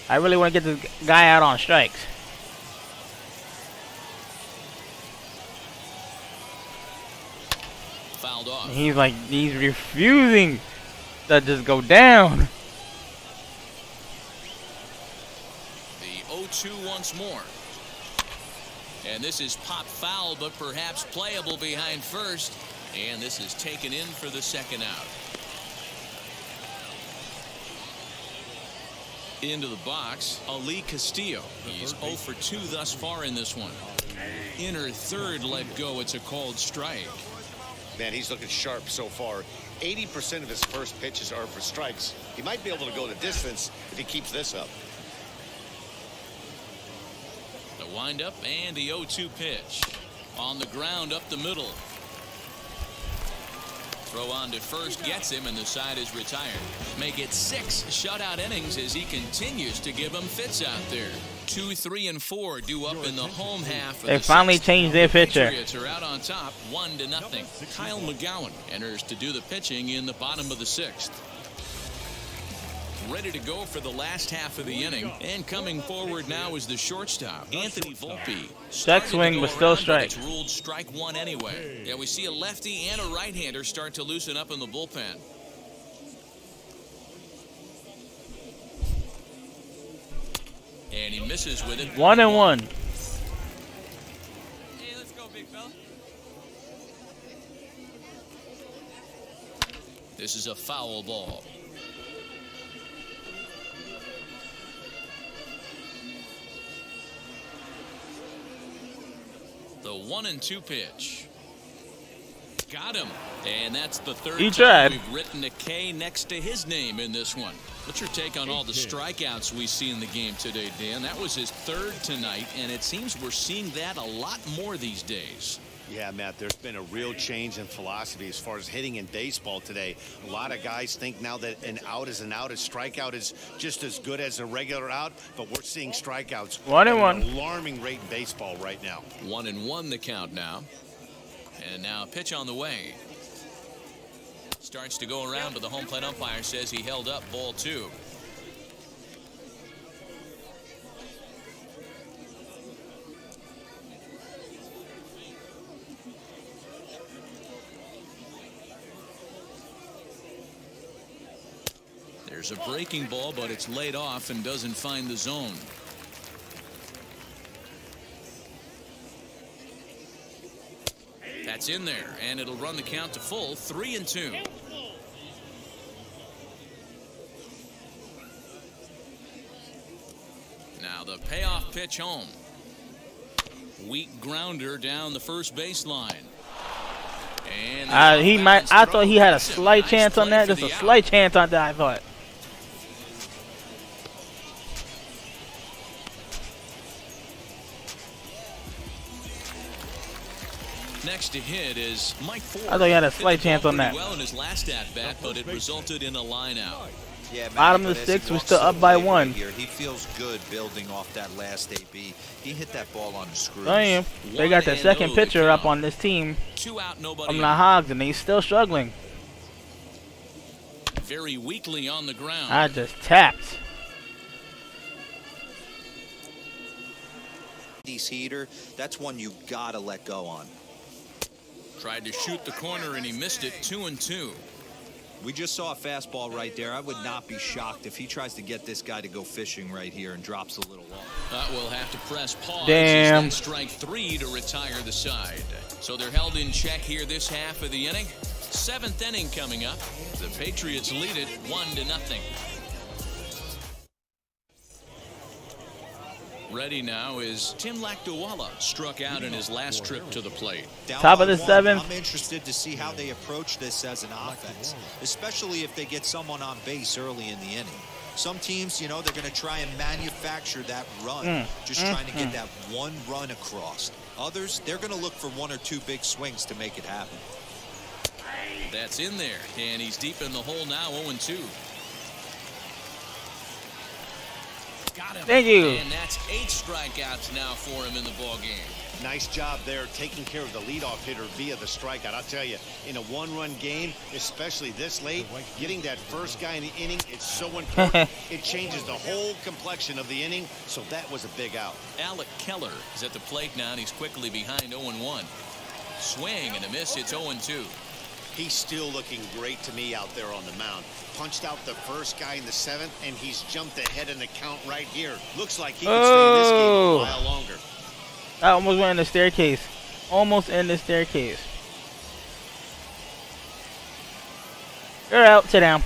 I really want to get this guy out on strikes. Fouled off. He's refusing to just go down. The 0-2 once more. And this is pop foul, but perhaps playable behind first. And this is taken in for the second out. Into the box, Ali Castillo. He's 0 for 2 thus far in this one. Inner third let go. It's a called strike. Man, he's looking sharp so far. 80% of his first pitches are for strikes. He might be able to go the distance if he keeps this up. The windup and the 0-2 pitch. On the ground up the middle. Throw on to first gets him, and the side is retired. Make it 6 shutout innings as he continues to give them fits out there. 2, 3, and 4 due up in the home half. They finally changed their pitcher. Patriots are out on top, 1-0. Kyle McGowan enters to do the pitching in the bottom of the 6th. Ready to go for the last half of the inning, and coming forward now is the shortstop, Anthony Volpe. Check swing, but still strike. It's ruled strike 1 anyway. Yeah, we see a lefty and a right-hander start to loosen up in the bullpen. And he misses with it. 1-1. Hey, let's go, big fella. This is a foul ball. The 1-2 pitch. Got him. And that's the third time we've written a K next to his name in this one. What's your take on all the strikeouts we see in the game today, Dan? That was his 3rd tonight, and it seems we're seeing that a lot more these days. Yeah, Matt, there's been a real change in philosophy as far as hitting in baseball today. A lot of guys think now that an out is an out. A strikeout is just as good as a regular out, but we're seeing strikeouts 1-1. at an alarming rate in baseball right now. 1-1 the count now. And now pitch on the way. Starts to go around, but the home plate umpire says he held up ball 2. There's a breaking ball, but it's laid off and doesn't find the zone. That's in there, and it'll run the count to full, 3-2. Now the payoff pitch home. Weak grounder down the first baseline. And I thought he had a slight chance on that. Just a slight chance on that, I thought. Next to hit is Mike Ford. I thought he had a slight chance on that. Well in his last at bat, but it resulted in a line out. Yeah, man, bottom of the 6th, we're still up by 1. Here. He feels good building off that last AB. He hit that ball on the screws. I am. They got the second pitcher up on this team. 2 out, nobody from the Hogs, and he's still struggling. Very weakly on the ground. I just tapped. These heater, that's one you gotta let go on. Tried to shoot the corner and he missed it. 2-2. We just saw a fastball right there. I would not be shocked if he tries to get this guy to go fishing right here and drops a little off. We'll have to press pause. Damn. Strike 3 to retire the side. So they're held in check here this half of the inning. 7th inning coming up. The Patriots lead it 1-0. Ready now is Tim Lakdawala, struck out in his last trip to the plate. Top of the 7th. I'm interested to see how they approach this as an offense, especially if they get someone on base early in the inning. Some teams, you know, they're going to try and manufacture that run, just trying to get that one run across. Others, they're going to look for 1 or 2 big swings to make it happen. That's in there, and he's deep in the hole now, 0-2. Got him. Thank you. And that's 8 strikeouts now for him in the ball game. Nice job there taking care of the leadoff hitter via the strikeout. I'll tell you, in a 1-run game, especially this late, getting that first guy in the inning, it's so important. It changes the whole complexion of the inning, so that was a big out. Alec Keller is at the plate now, and he's quickly behind 0-1. Swing and a miss. It's 0-2. He's still looking great to me out there on the mound. Punched out the first guy in the 7th, and he's jumped ahead in the count right here. Looks like he could stay in this game a while longer. I almost went in the staircase. Almost in the staircase. You're out. Sit down.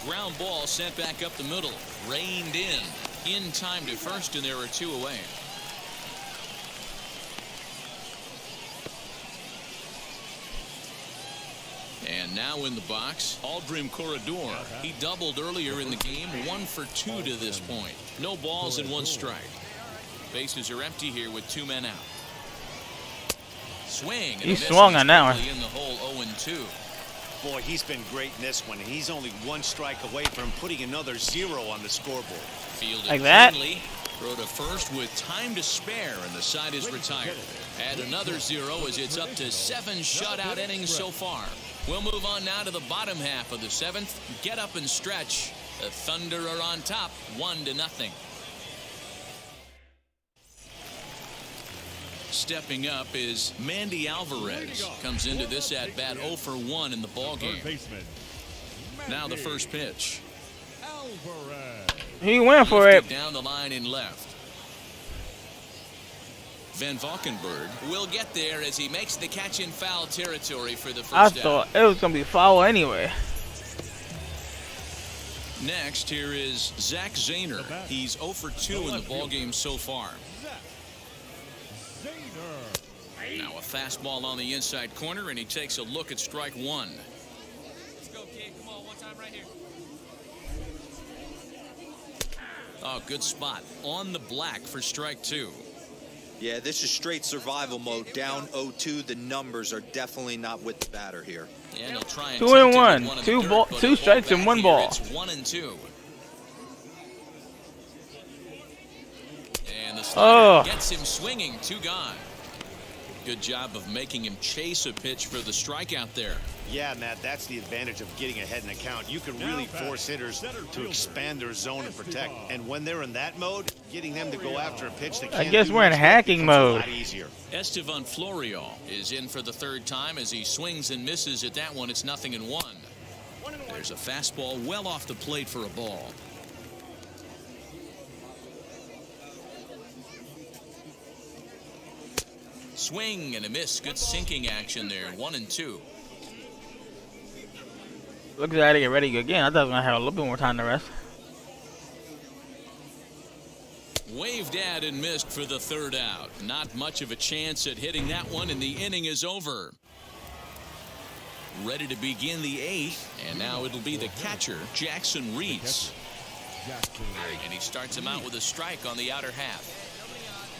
Ground ball sent back up the middle. Reined in time to first, and there are 2 away. And now in the box, Aldrim Corredor. He doubled earlier in the game, 1 for 2 to this point. No balls and 1 strike. Bases are empty here with 2 men out. Swing. He swung on that one. In the hole, 0-2. Boy, he's been great in this one, and he's only one strike away from putting another 0 on the scoreboard. Fielded like that. cleanly, throw to first with time to spare, and the side is retired. Add another 0 as it's up to 7 shutout innings so far. We'll move on now to the bottom half of the 7th. Get up and stretch. The Thunder are on top, 1-0. Stepping up is Mandy Alvarez. Comes into this at bat 0 for 1 in the ball game. Now the first pitch. He went for it. Down the line in left. Van Valkenberg will get there as he makes the catch in foul territory for the first I out. thought it was gonna be foul anyway. Next, here is Zach Zainer. He's 0 for 2 in the ball game so far. Now a fastball on the inside corner, and he takes a look at strike 1. Let's go, kid. Come on, one time right here. Oh, good spot. On the black for strike 2. Yeah, this is straight survival mode. Down 0-2. The numbers are definitely not with the batter here. And he'll try and 2 and 1. Two strikes and 1 ball. It's 1 and 2. And the slider gets him swinging. 2 gone. Good job of making him chase a pitch for the strikeout there. Yeah, Matt, that's the advantage of getting ahead in the count. You can really force hitters to expand their zone and protect. And when they're in that mode, getting them to go after a pitch that I can't guess do we're in much hacking becomes a mode. lot easier. Estevan Florio is in for the 3rd time as he swings and misses at that one. It's 0-1. There's a fastball well off the plate for a ball. Swing and a miss. Good sinking action there. 1 and 2. Looks like I get ready again. I thought I was gonna have a little bit more time to rest. Waved at and missed for the 3rd out. Not much of a chance at hitting that one, and the inning is over. Ready to begin the 8th, and now it'll be the catcher, Jackson Reitz. And he starts him out with a strike on the outer half.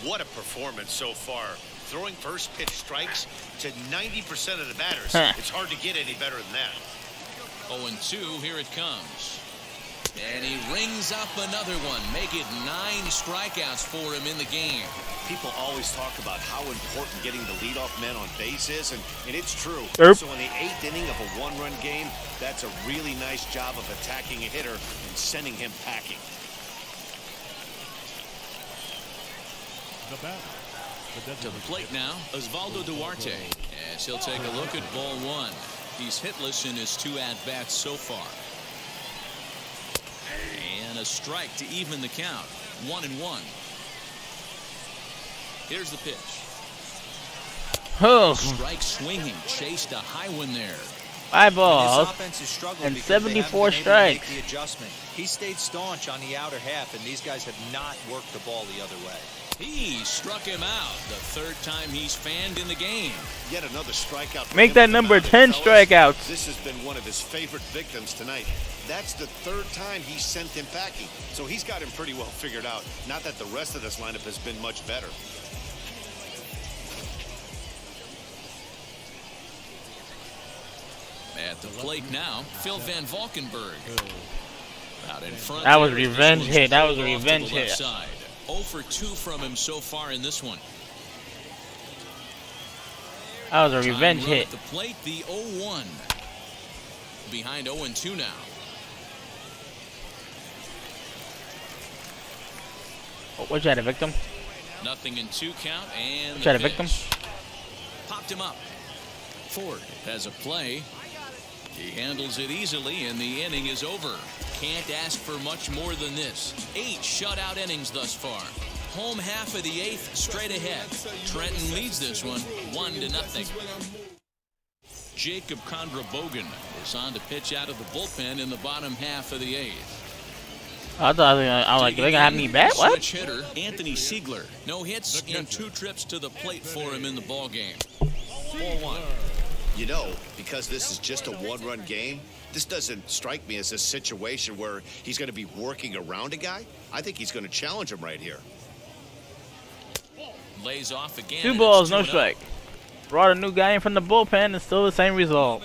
What a performance so far. Throwing first pitch strikes to 90% of the batters. It's hard to get any better than that. 0-2, here it comes. And he rings up another one. Make it 9 strikeouts for him in the game. People always talk about how important getting the leadoff man on base is, and it's true. So in the 8th inning of a 1-run game, that's a really nice job of attacking a hitter and sending him packing. To the plate now, Osvaldo Duarte, as he'll take a look at ball 1. He's hitless in his 2 at-bats so far. And a strike to even the count. 1-1. Here's the pitch. Oh. Strike swinging, chased a high one there. 5 balls and because 74 they haven't been able to make strikes. the adjustment. He stayed staunch on the outer half, and these guys have not worked the ball the other way. He struck him out. The 3rd time he's fanned in the game. Yet another strikeout. Make that number 10 strikeouts. This has been one of his favorite victims tonight. That's the 3rd time he sent him packing. So he's got him pretty well figured out. Not that the rest of this lineup has been much better. At the plate now, Phil Van Valkenburg. Out in front. That was a there, revenge this hit. That was a off to the revenge left hit. Side. 0 for 2 from him so far in this one. That was a revenge Time run hit. at the plate, the 0-1. Behind 0-2 now. Oh, what you had a victim? 0-2 count, and What the you had a pitch. victim? Popped him up. Ford has a play. He handles it easily, and the inning is over. Can't ask for much more than this. 8 shutout innings thus far. Home half of the 8th, straight ahead. Trenton leads this one, 1-0. Jacob Kondrabogen is on to pitch out of the bullpen in the bottom half of the 8th. I thought I was like, they're gonna have me back? What? Switch hitter Anthony Siegler. No hits and 2 trips to the plate for him in the ball game. 4-1. You know, because this is just a 1-run game, this doesn't strike me as a situation where he's going to be working around a guy. I think he's going to challenge him right here. Lays off again. 2 and balls, it's no 2-0. strike. Brought a new guy in from the bullpen and still the same result.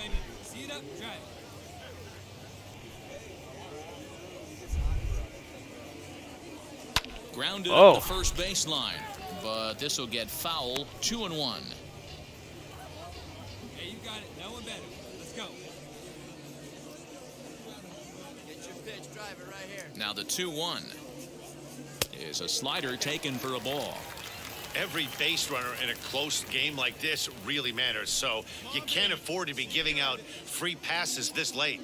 Grounded up the first baseline, but this will get foul. 2-1. Hey, you got it. That one better. Let's go. Get your pitch, drive it right here. Now the 2-1 is a slider taken for a ball. Every base runner in a close game like this really matters, so you can't afford to be giving out free passes this late.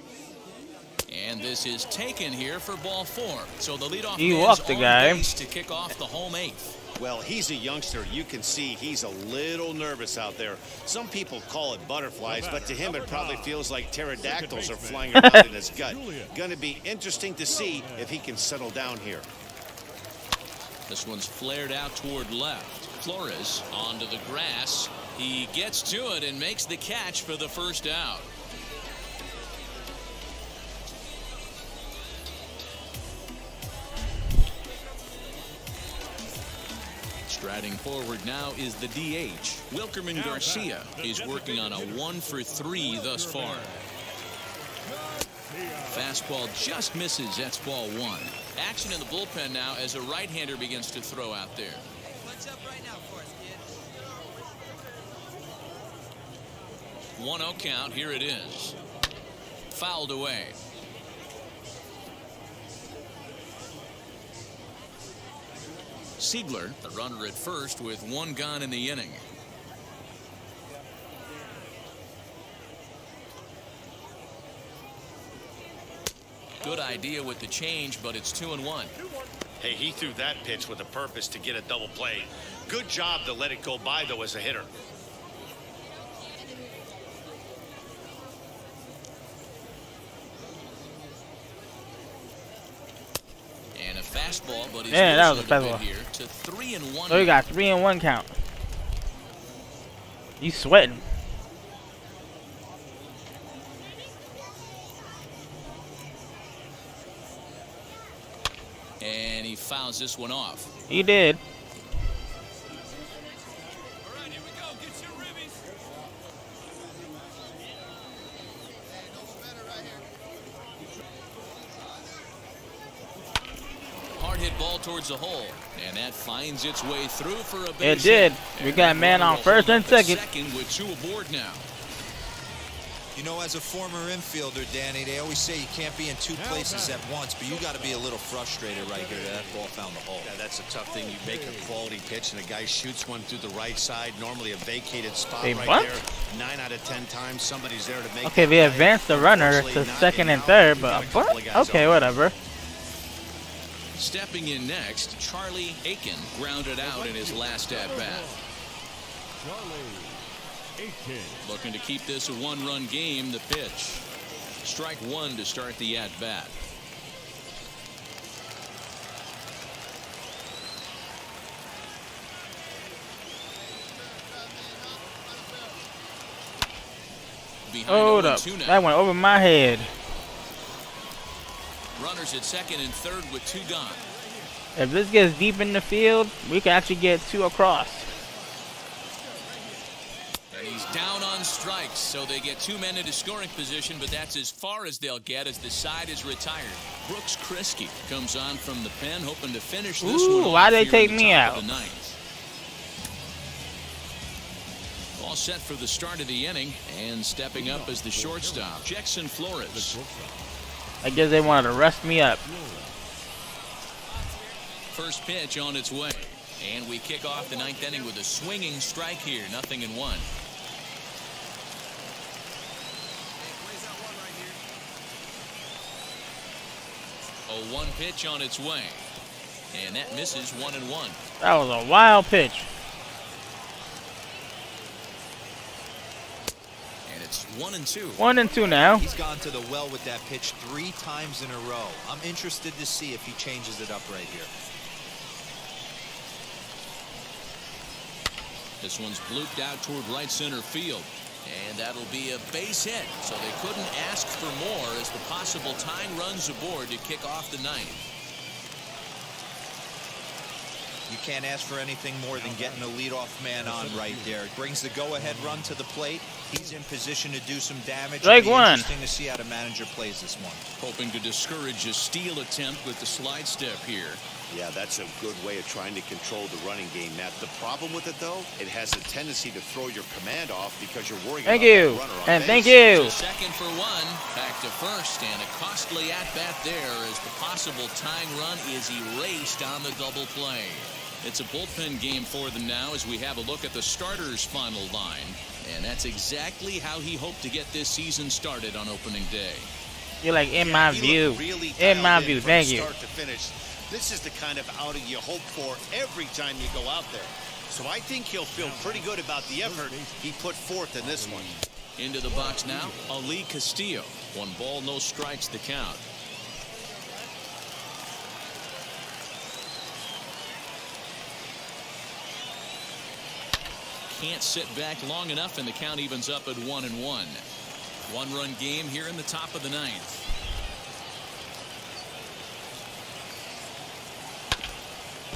And this is taken here for ball 4. So the leadoff He man walked is the on guy. base to kick off the home 8th. Well, he's a youngster. You can see he's a little nervous out there. Some people call it butterflies, but to him it probably feels like pterodactyls are flying around in his gut. Going to be interesting to see if he can settle down here. This one's flared out toward left. Flores onto the grass. He gets to it and makes the catch for the first out. Striding forward now is the DH. Wilkerman Garcia. He's working on a 1 for 3 thus far. Fastball just misses. That's ball 1. Action in the bullpen now as a right-hander begins to throw out there. What's up right now for us, kid? 1-0 count. Here it is. Fouled away. Siegler, the runner at first with 1 gone in the inning. Good idea with the change, but it's 2-1. Hey, he threw that pitch with a purpose to get a double play. Good job to let it go by, though, as a hitter. And a fastball, but he's that was a losing fastball. here to 3-1. So you got 3-1 count. You sweating. And he fouls this one off. He did. All right, here we go. Get your ribbies. Hard hit ball towards the hole, and that finds its way through for a It base did. hit. We And got the man runner on will first hold and up at second. with 2 aboard now. You know, as a former infielder, Danny, they always say you can't be in 2 places at once, but you got to be a little frustrated right here that ball found the hole. Yeah, that's a tough thing. You make a quality pitch, and a guy shoots one through the right side, normally a vacated spot Hey, right what? there. 9 out of 10 times, somebody's there to make Okay, that they play. advanced the runner to Unfortunately, not second in and now. third, You've but got a couple what? of guys Okay, on. whatever. Stepping in next, Charlie Aiken grounded out in his last at-bat. Looking to keep this a 1-run game. The pitch. Strike 1 to start the at-bat. Hold up. That went over my head. Runners at second and third with 2 gone. If this gets deep in the field, we can actually get 2 across. And he's down on strikes, so they get 2 men into scoring position, but that's as far as they'll get as the side is retired. Brooks Kriske comes on from the pen, hoping to finish this Ooh, one why off they here take in the me top out? of the 9th. All set for the start of the inning, and stepping up as the shortstop, Jackson Flores. I guess they wanted to rest me up. First pitch on its way, and we kick off the 9th inning with a swinging strike here, 0-1. A 1 pitch on its way, and that misses 1-1. That was a wild pitch. And it's 1-2. 1-2 now. He's gone to the well with that pitch 3 times in a row. I'm interested to see if he changes it up right here. This one's blooped out toward right center field. And that'll be a base hit. So they couldn't ask for more as the possible tying runs aboard to kick off the 9th. You can't ask for anything more than getting a leadoff man on right there. It brings the go-ahead run to the plate. He's in position to do some damage. Strike It'll be one. interesting to see how the manager plays this one. Hoping to discourage a steal attempt with the slide step here. Yeah, that's a good way of trying to control the running game, Matt. The problem with it, though, it has a tendency to throw your command off because you're worried about that runner on base. Thank you. So second for one, back to first, and a costly at-bat there as the possible tying run is erased on the double play. It's a bullpen game for them now as we have a look at the starters' final line. And that's exactly how he hoped to get this season started on opening day. You're like, in my view. Really In my view. Thank you. Start to finish. This is the kind of outing you hope for every time you go out there. So I think he'll feel pretty good about the effort he put forth in this one. Into the box now, Ali Castillo. 1 ball, no strikes, the count. Can't sit back long enough, and the count evens up at 1-1. 1-run game here in the top of the 9th.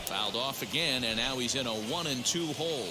Fouled off again, and now he's in a 1-2 hole.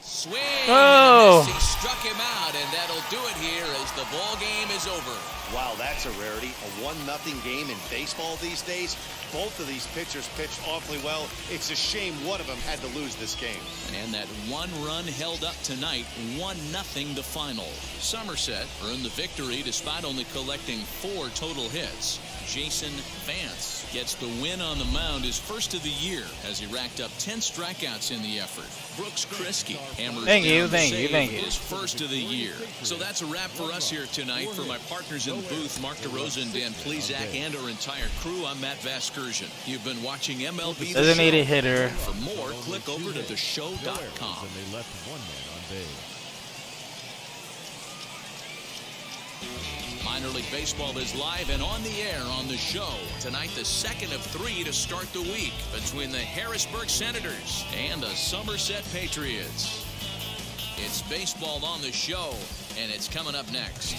Swing. Oh. He struck him out, and that'll do it here as the ball game is over. Wow, that's a rarity. A 1-0 game in baseball these days. Both of these pitchers pitched awfully well. It's a shame one of them had to lose this game. And that 1 run held up tonight, 1-0 the final. Somerset earned the victory despite only collecting 4 total hits. Jason Vance gets the win on the mound, his first of the year, as he racked up 10 strikeouts in the effort. Brooks Kriske hammers Thank you, down thank the you, save, thank you. his first of the year. So that's a wrap for us here tonight. For my partners in the booth, Mark DeRosa and Dan Plesac, and our entire crew, I'm Matt Vasgersian. You've been watching MLB The Designated Show. hitter. For more, click over to theshow.com. And they left 1 man on base. Minor League Baseball is live and on the air on the show. Tonight, the second of 3 to start the week between the Harrisburg Senators and the Somerset Patriots. It's baseball on the show, and it's coming up next.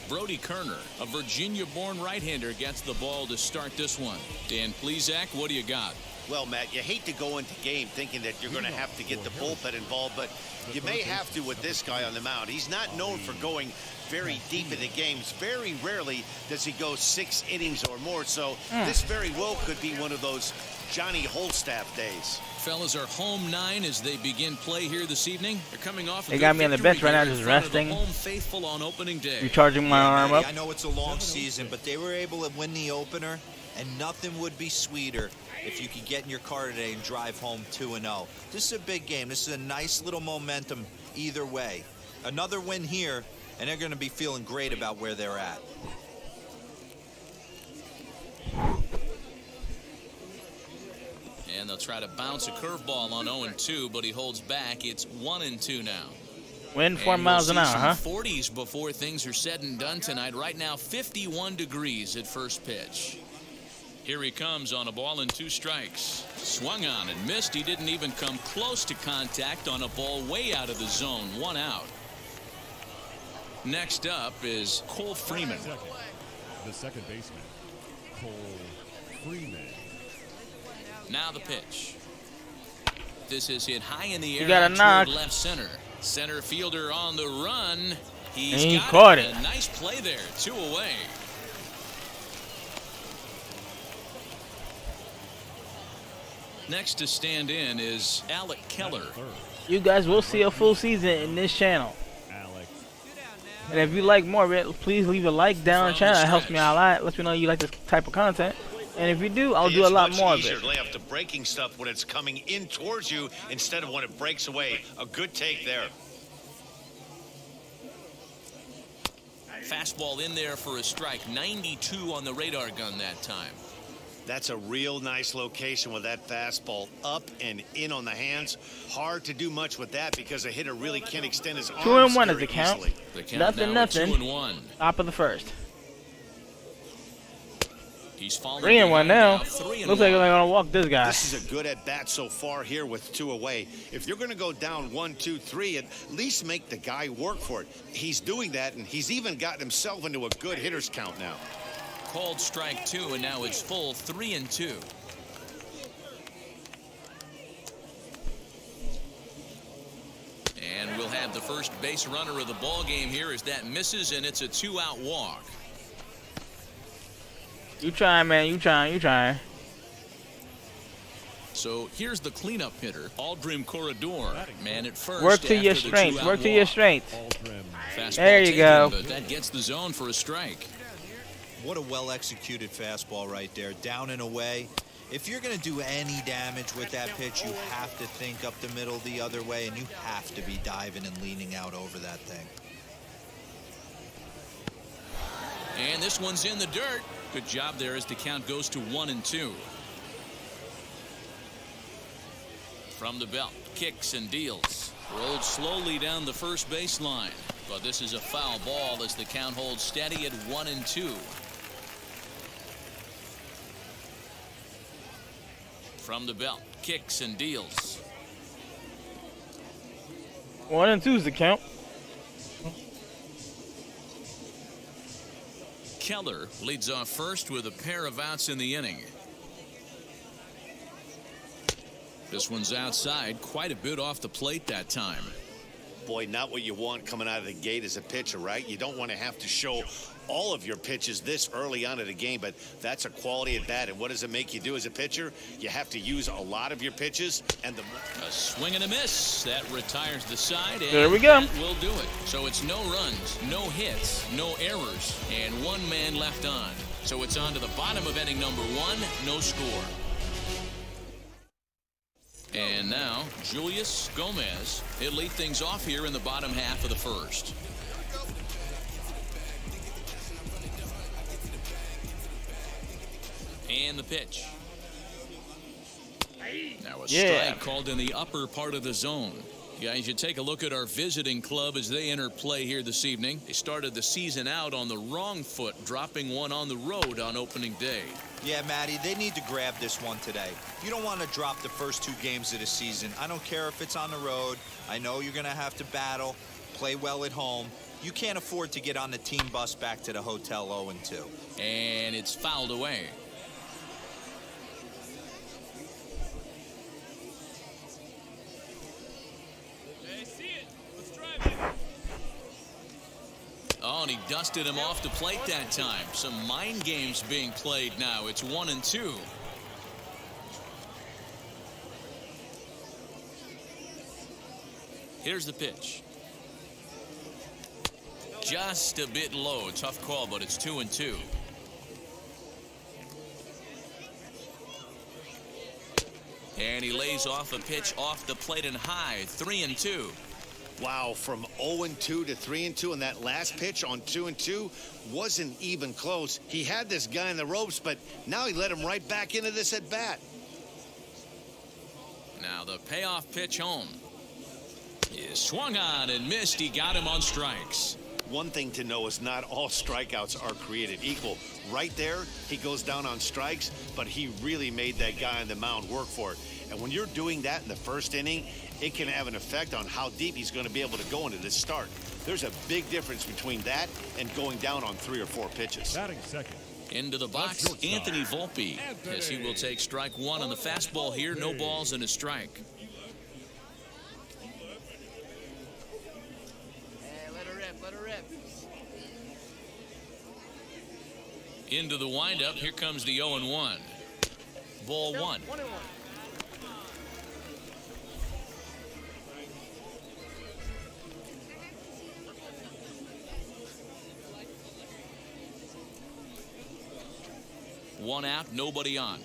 Brody Kerner, a Virginia-born right-hander, gets the ball to start this one. Dan Plesac, what do you got? Well, Matt, you hate to go into game thinking that you're going to have to get the bullpen involved, but you may have to with this guy on the mound. He's not known for going very deep into games. Very rarely does he go 6 innings or more, so this very well could be one of those Johnny Holstaff days. Fellas are home 9 as they begin play here this evening. They're coming off. They got me on the bench right now, just resting. Home faithful on opening day. Recharging my arm up. I know it's a long season, but they were able to win the opener, and nothing would be sweeter if you could get in your car today and drive home 2-0. This is a big game. This is a nice little momentum either way. Another win here, and they're going to be feeling great about where they're at. And they'll try to bounce a curveball on 0-2, but he holds back. It's 1-2 now. Wind 4 miles an hour, huh? 40s before things are said and done tonight. Right now, 51 degrees at first pitch. Here he comes on a ball and 2 strikes. Swung on and missed. He didn't even come close to contact on a ball way out of the zone. 1 out. Next up is Cole Freeman. The second baseman, Cole Freeman. Now the pitch. This is hit high in the air. You got a toward knock. left center. Center fielder on the run. He got caught it. A nice play there. 2 away. Next to stand in is Alec Keller. You guys will see a full season in this channel. And if you like more of it, please leave a like down the channel. It helps me out a lot. Lets me know you like this type of content. And if you do, I'll do a lot more of It's much it. easier to lay off the breaking stuff when it's coming in towards you instead of when it breaks away. A good take there. Fastball in there for a strike. 92 on the radar gun that time. That's a real nice location with that fastball up and in on the hands. Hard to do much with that because a hitter really can't extend his arms 2-1 is very the count. easily. Nothing. Now at 2-1. Top of the first. He's falling 3-1 now. behind 3-1. Looks like they're gonna walk this guy. This is a good at bat so far here with 2 away. If you're going to go down 1, 2, 3, at least make the guy work for it. He's doing that, and he's even gotten himself into a good hitter's count now. Called strike 2, and now it's full 3-2. And we'll have the first base runner of the ball game here as that misses, and it's a 2-out walk. You trying, man? You trying? So here's the cleanup hitter, Aldrin Corredor. Man at first. Work to your strengths. Work to your strengths. There you go. But that gets the zone for a strike. What a well-executed fastball right there, down and away. If you're going to do any damage with that pitch, you have to think up the middle the other way, and you have to be diving and leaning out over that thing. And this one's in the dirt. Good job there as the count goes to 1-2. From the belt, kicks and deals. Rolled slowly down the first baseline. But this is a foul ball as the count holds steady at 1-2. From the belt, kicks and deals. 1-2 is the count. Keller leads off first with a pair of outs in the inning. This one's outside, quite a bit off the plate that time. Boy, not what you want coming out of the gate as a pitcher, right? You don't want to have to show all of your pitches this early on in the game, but that's a quality at bat. And what does it make you do as a pitcher? You have to use a lot of your pitches. And a swing and a miss. That retires the side. And there we go. That will do it. So it's no runs, no hits, no errors, and 1 man left on. So it's on to the bottom of inning number 1, no score. And now, Julius Gomez. He'll lead things off here in the bottom half of the first. And the pitch. Now a strike called in the upper part of the zone. Guys, you take a look at our visiting club as they enter play here this evening. They started the season out on the wrong foot, dropping one on the road on opening day. Yeah, Matty, they need to grab this one today. You don't want to drop the first 2 games of the season. I don't care if it's on the road. I know you're going to have to battle, play well at home. You can't afford to get on the team bus back to the hotel 0-2. And it's fouled away. Oh, and he dusted him off the plate that time. Some mind games being played now. It's 1-2. Here's the pitch. Just a bit low. Tough call, but it's 2-2. And he lays off a pitch off the plate and high. 3-2. Wow, from 0-2 to 3-2, and that last pitch on 2-2 wasn't even close. He had this guy in the ropes, but now he let him right back into this at bat. Now the payoff pitch home. He swung on and missed. He got him on strikes. One thing to know is not all strikeouts are created equal. Right there, he goes down on strikes, but he really made that guy on the mound work for it. And when you're doing that in the first inning, it can have an effect on how deep he's going to be able to go into this start. There's a big difference between that and going down on 3 or 4 pitches. Batting second. Into the box, Anthony Volpe, as he will take strike 1 on the fastball here. No balls and a strike. Let her rip. Into the windup, here comes the 0-1. Ball 1. 1-1. One out, nobody on.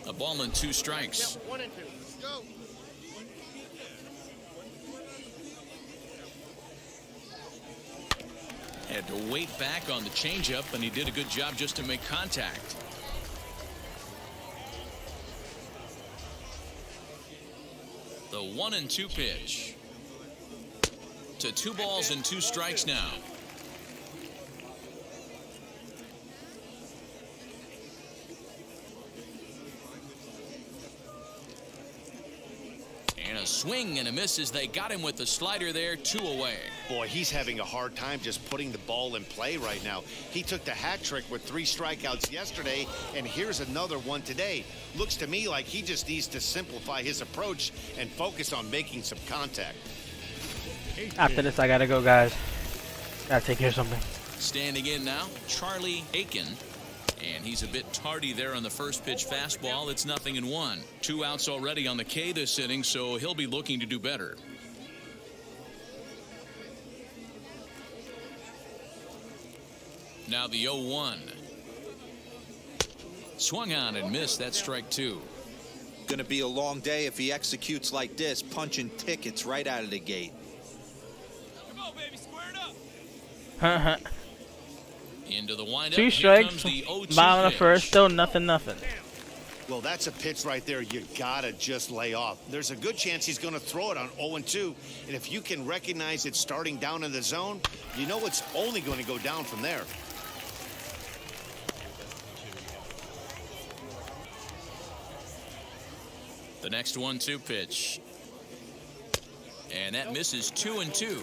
A ball and 2 strikes. 1-2. Let's go. Had to wait back on the changeup, and he did a good job just to make contact. The 1-2 pitch. To 2 balls and 2 strikes now. swing and a miss as they got him with the slider there, 2 away. Boy, he's having a hard time just putting the ball in play right now. He took the hat trick with 3 strikeouts yesterday, and here's another one today. Looks to me like he just needs to simplify his approach and focus on making some contact. After this, I gotta go, guys. Gotta take care of something. Standing in now, Charlie Aiken. And he's a bit tardy there on the first pitch fastball. It's 0-1. 2 outs already on the K this inning, so he'll be looking to do better. Now the 0-1. Swung on and missed. That's strike 2. Going to be a long day if he executes like this, punching tickets right out of the gate. Come on, baby, square it up. Into the windup. 2 strikes, bottom of the first, still 0-0. Well, that's a pitch right there you gotta just lay off. There's a good chance he's going to throw it on 0-2, and if you can recognize it starting down in the zone, you know it's only going to go down from there. The next 1-2 pitch. And that misses 2-2.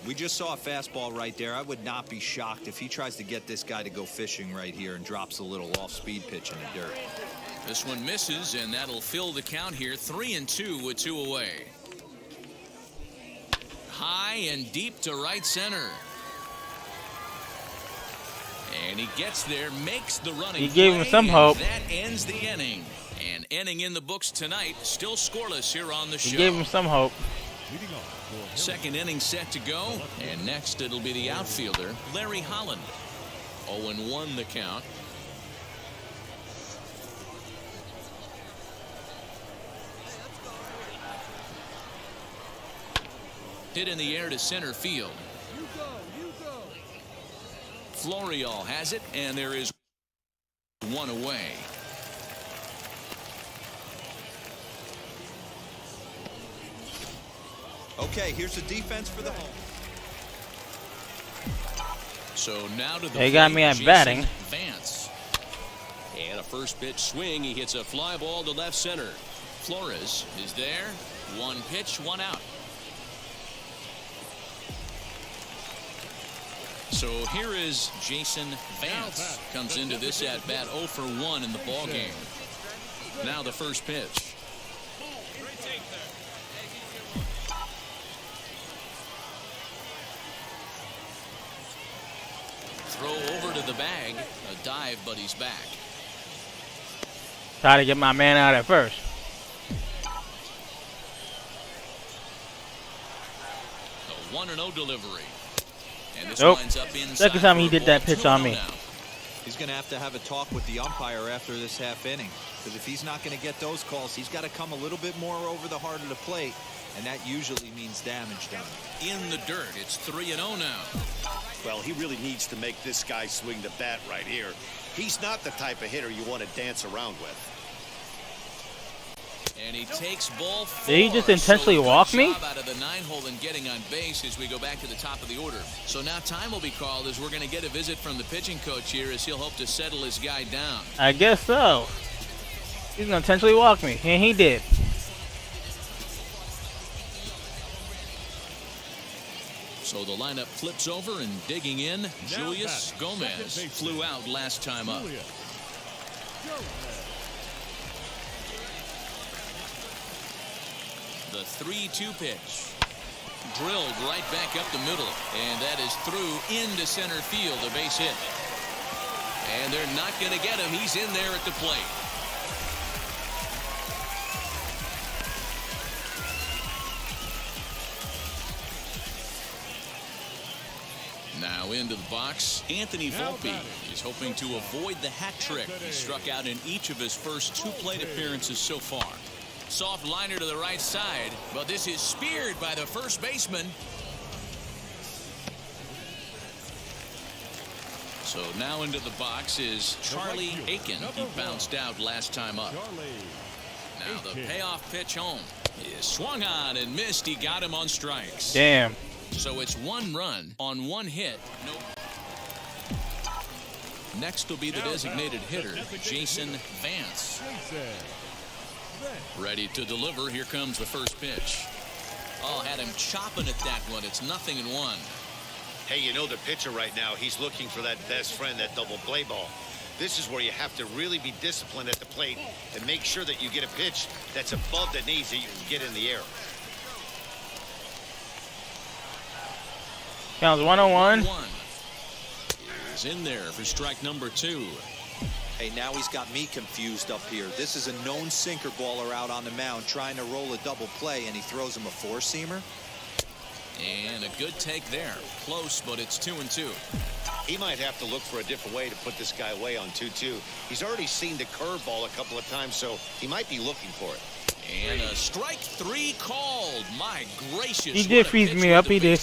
We just saw a fastball right there. I would not be shocked if he tries to get this guy to go fishing right here and drops a little off-speed pitch in the dirt. This one misses, and that'll fill the count here. 3-2 with 2 away. High and deep to right center. And he gets there, makes the running He gave him play, some hope. That ends the inning. And inning in the books tonight, still scoreless here on the show. He gave him some hope. Second inning set to go, and next it'll be the outfielder, Larry Holland. 0-1 the count. Hit in the air to center field. Florio has it, and there is 1 away. Okay, here's the defense for the home. So now to the They got me at Jason batting. Vance. And a first pitch swing. He hits a fly ball to left center. Flores is there. 1 pitch, 1 out. So here is Jason Vance. Comes into this at bat 0 for 1 in the ball game. Now the first pitch. Throw over to the bag. A dive, but he's back. Try to get my man out at first. A 1-0 delivery. And this Nope. winds up inside. Second time he for a did that ball. pitch on 2-0 me. now. He's going to have a talk with the umpire after this half inning, because if he's not going to get those calls, he's got to come a little bit more over the heart of the plate, and that usually means damage done. In the dirt, it's 3-0 now. Well, he really needs to make this guy swing the bat right here. He's not the type of hitter you want to dance around with. And he takes ball 4. Did he just intentionally walk me? Job out of the 9-hole and getting on base as we go back to the top of the order. So now time will be called as we're going to get a visit from the pitching coach here as he'll hope to settle his guy down. I guess so. He's gonna intentionally walk me, and he did. So the lineup flips over, and digging in, Julius Gomez flew out last time up. The 3-2 pitch. Drilled right back up the middle, and that is through into center field, a base hit. And they're not going to get him. He's in there at the plate. Now into the box, Anthony Volpe is hoping to avoid the hat trick. He struck out in each of his first 2 plate appearances so far. Soft liner to the right side, but this is speared by the first baseman. So now into the box is Charlie Aiken. He bounced out last time up. Now the payoff pitch home is swung on and missed. He got him on strikes. Damn. So it's 1 run on 1 hit. Next will be the designated hitter, Jason Vance. Ready to deliver. Here comes the first pitch. Oh, had him chopping at that one. It's 0-1. Hey, you know the pitcher right now, he's looking for that best friend, that double play ball. This is where you have to really be disciplined at the plate and make sure that you get a pitch that's above the knees that you can get in the air. Counts 1-1. He's in there for strike number 2. Hey, now he's got me confused up here. This is a known sinker baller out on the mound trying to roll a double play, and he throws him a four-seamer. And a good take there. Close, but it's 2-2. He might have to look for a different way to put this guy away on 2-2. He's already seen the curveball a couple of times, so he might be looking for it. And a strike 3 called. My gracious. He did freeze me up. He did.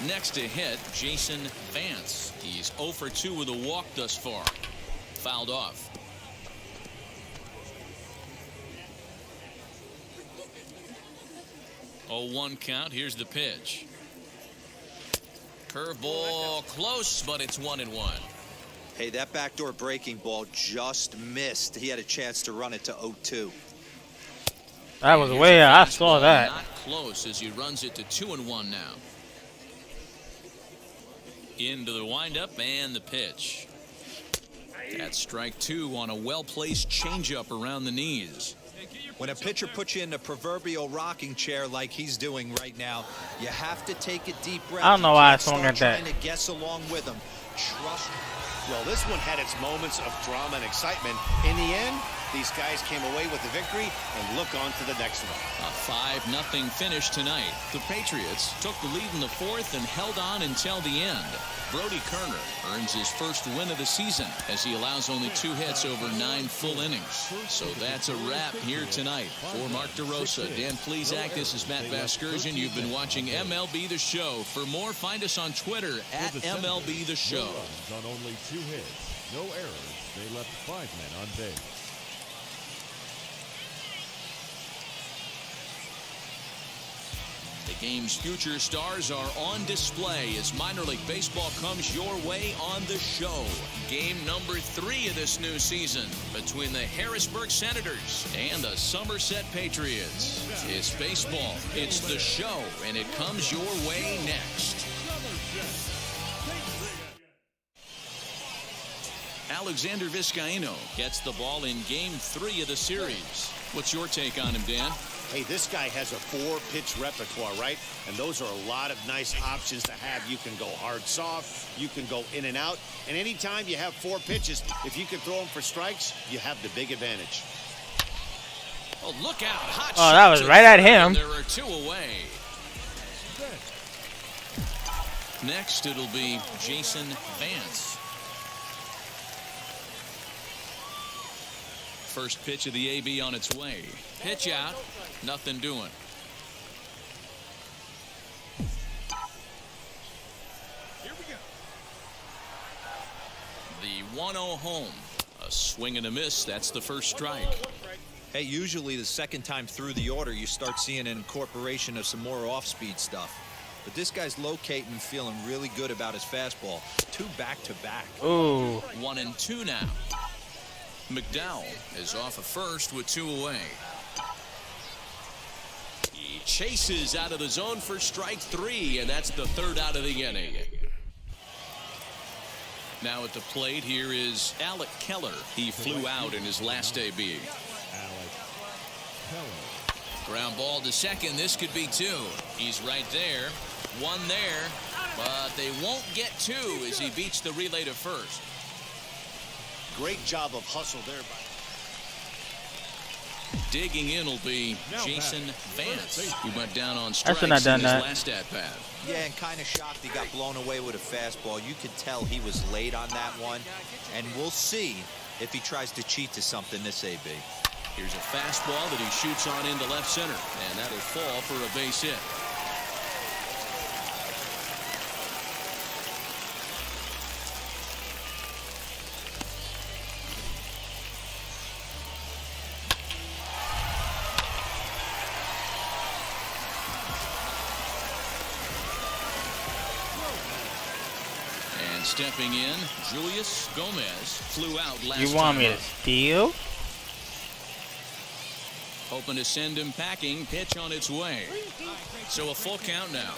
Next to hit, Jason Vance. He's 0 for 2 with a walk thus far. Fouled off. Oh, 1 count. Here's the pitch. Curveball close, but it's 1-1. Hey, that backdoor breaking ball just missed. He had a chance to run it to 0-2. That was way out. I saw that. Not close as he runs it to 2-1 now. Into the windup and the pitch. That's strike 2 on a well-placed changeup around the knees. When a pitcher puts you in the proverbial rocking chair like he's doing right now, you have to take a deep breath. I don't know why I swung at that. Trying to guess along with him. Trust. Well, this one had its moments of drama and excitement. In the end, these guys came away with the victory and look on to the next one. A 5-0 finish tonight. The Patriots took the lead in the 4th and held on until the end. Brody Kerner earns his first win of the season as he allows only 2 hits over 9 full innings. So that's a wrap here tonight. For Mark DeRosa, Dan Plesac, this is Matt Vasgersian. You've been watching MLB The Show. For more, find us on Twitter at MLB The Show. On only 2 hits, no errors, they left 5 men on base. The game's future stars are on display as minor league baseball comes your way on the show. Game number 3 of this new season between the Harrisburg Senators and the Somerset Patriots. It's baseball, it's the show, and it comes your way next. Alexander Vizcaíno gets the ball in Game 3 of the series. What's your take on him, Dan? Hey, this guy has a 4-pitch repertoire, right? And those are a lot of nice options to have. You can go hard, soft. You can go in and out. And anytime you have 4 pitches, if you can throw them for strikes, you have the big advantage. Oh, look out. Hot Oh, that was right at him. There are 2 away. Next, it'll be Jason Vance. First pitch of the AB on its way. Pitch out. Nothing doing. Here we go. The 1-0 home. A swing and a miss. That's the first strike. Hey, usually the second time through the order, you start seeing an incorporation of some more off-speed stuff. But this guy's locating and feeling really good about his fastball. 2 back-to-back. Ooh. 1-2 now. McDowell is off of first with 2 away. He chases out of the zone for strike 3, and that's the 3rd out of the inning. Now at the plate, here is Alec Keller. He flew out in his last AB. Alec Keller. Ground ball to second. This could be 2. He's right there. 1 there, but they won't get 2 as he beats the relay to first. Great job of hustle there. Digging in will be Jason Vance. He went down on I strikes should not in done his that. last at-bat. Yeah, and kind of shocked he got blown away with a fastball. You could tell he was late on that one. And we'll see if he tries to cheat to something this AB. Here's a fastball that he shoots on into left center, and that'll fall for a base hit. Stepping in, Julius Gomez flew out last time. You want me to steal? Hoping to send him packing. Pitch on its way. So a full count now.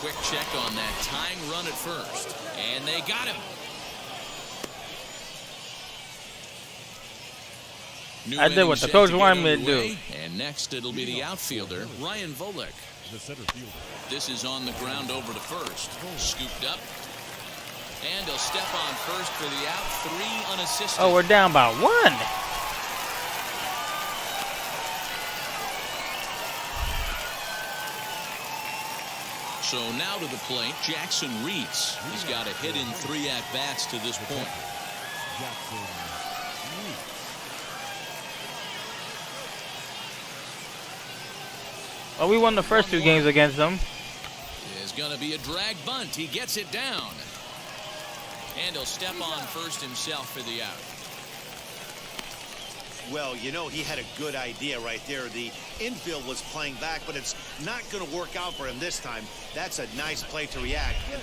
Quick check on that tying run at first. And they got him. I did what the coach wanted me to do. And next it'll be the outfielder, Ryan Volik. The center fielder. This is on the ground over to first. Scooped up. And he'll step on first for the out. 3 unassisted. Oh, we're down by 1. So now to the plate, Jackson Reeds. He's got a hit in 3 at-bats to this point. Well, we won the first 2 games against them. Is going to be a drag bunt. He gets it down. And he'll step on first himself for the out. Well, you know, he had a good idea right there. The infield was playing back, but it's not going to work out for him this time. That's a nice play to react. And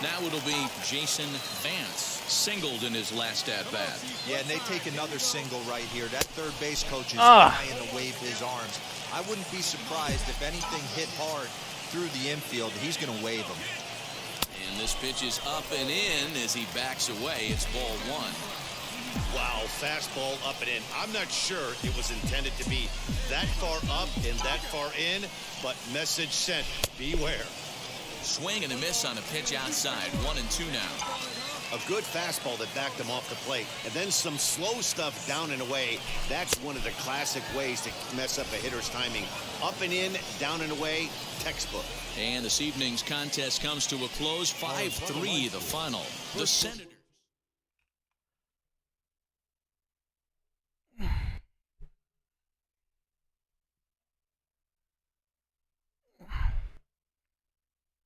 now it'll be Jason Vance, singled in his last at-bat. Yeah, and they take another single right here. That third base coach is trying to wave his arms. I wouldn't be surprised if anything hit hard through the infield. He's going to wave them. And this pitch is up and in as he backs away. It's ball 1. Wow, fastball up and in. I'm not sure it was intended to be that far up and that far in, but message sent. Beware. Swing and a miss on a pitch outside. 1-2 now. A good fastball that backed him off the plate. And then some slow stuff down and away. That's one of the classic ways to mess up a hitter's timing. Up and in, down and away, textbook. And this evening's contest comes to a close. 5-3 the final. The Senators.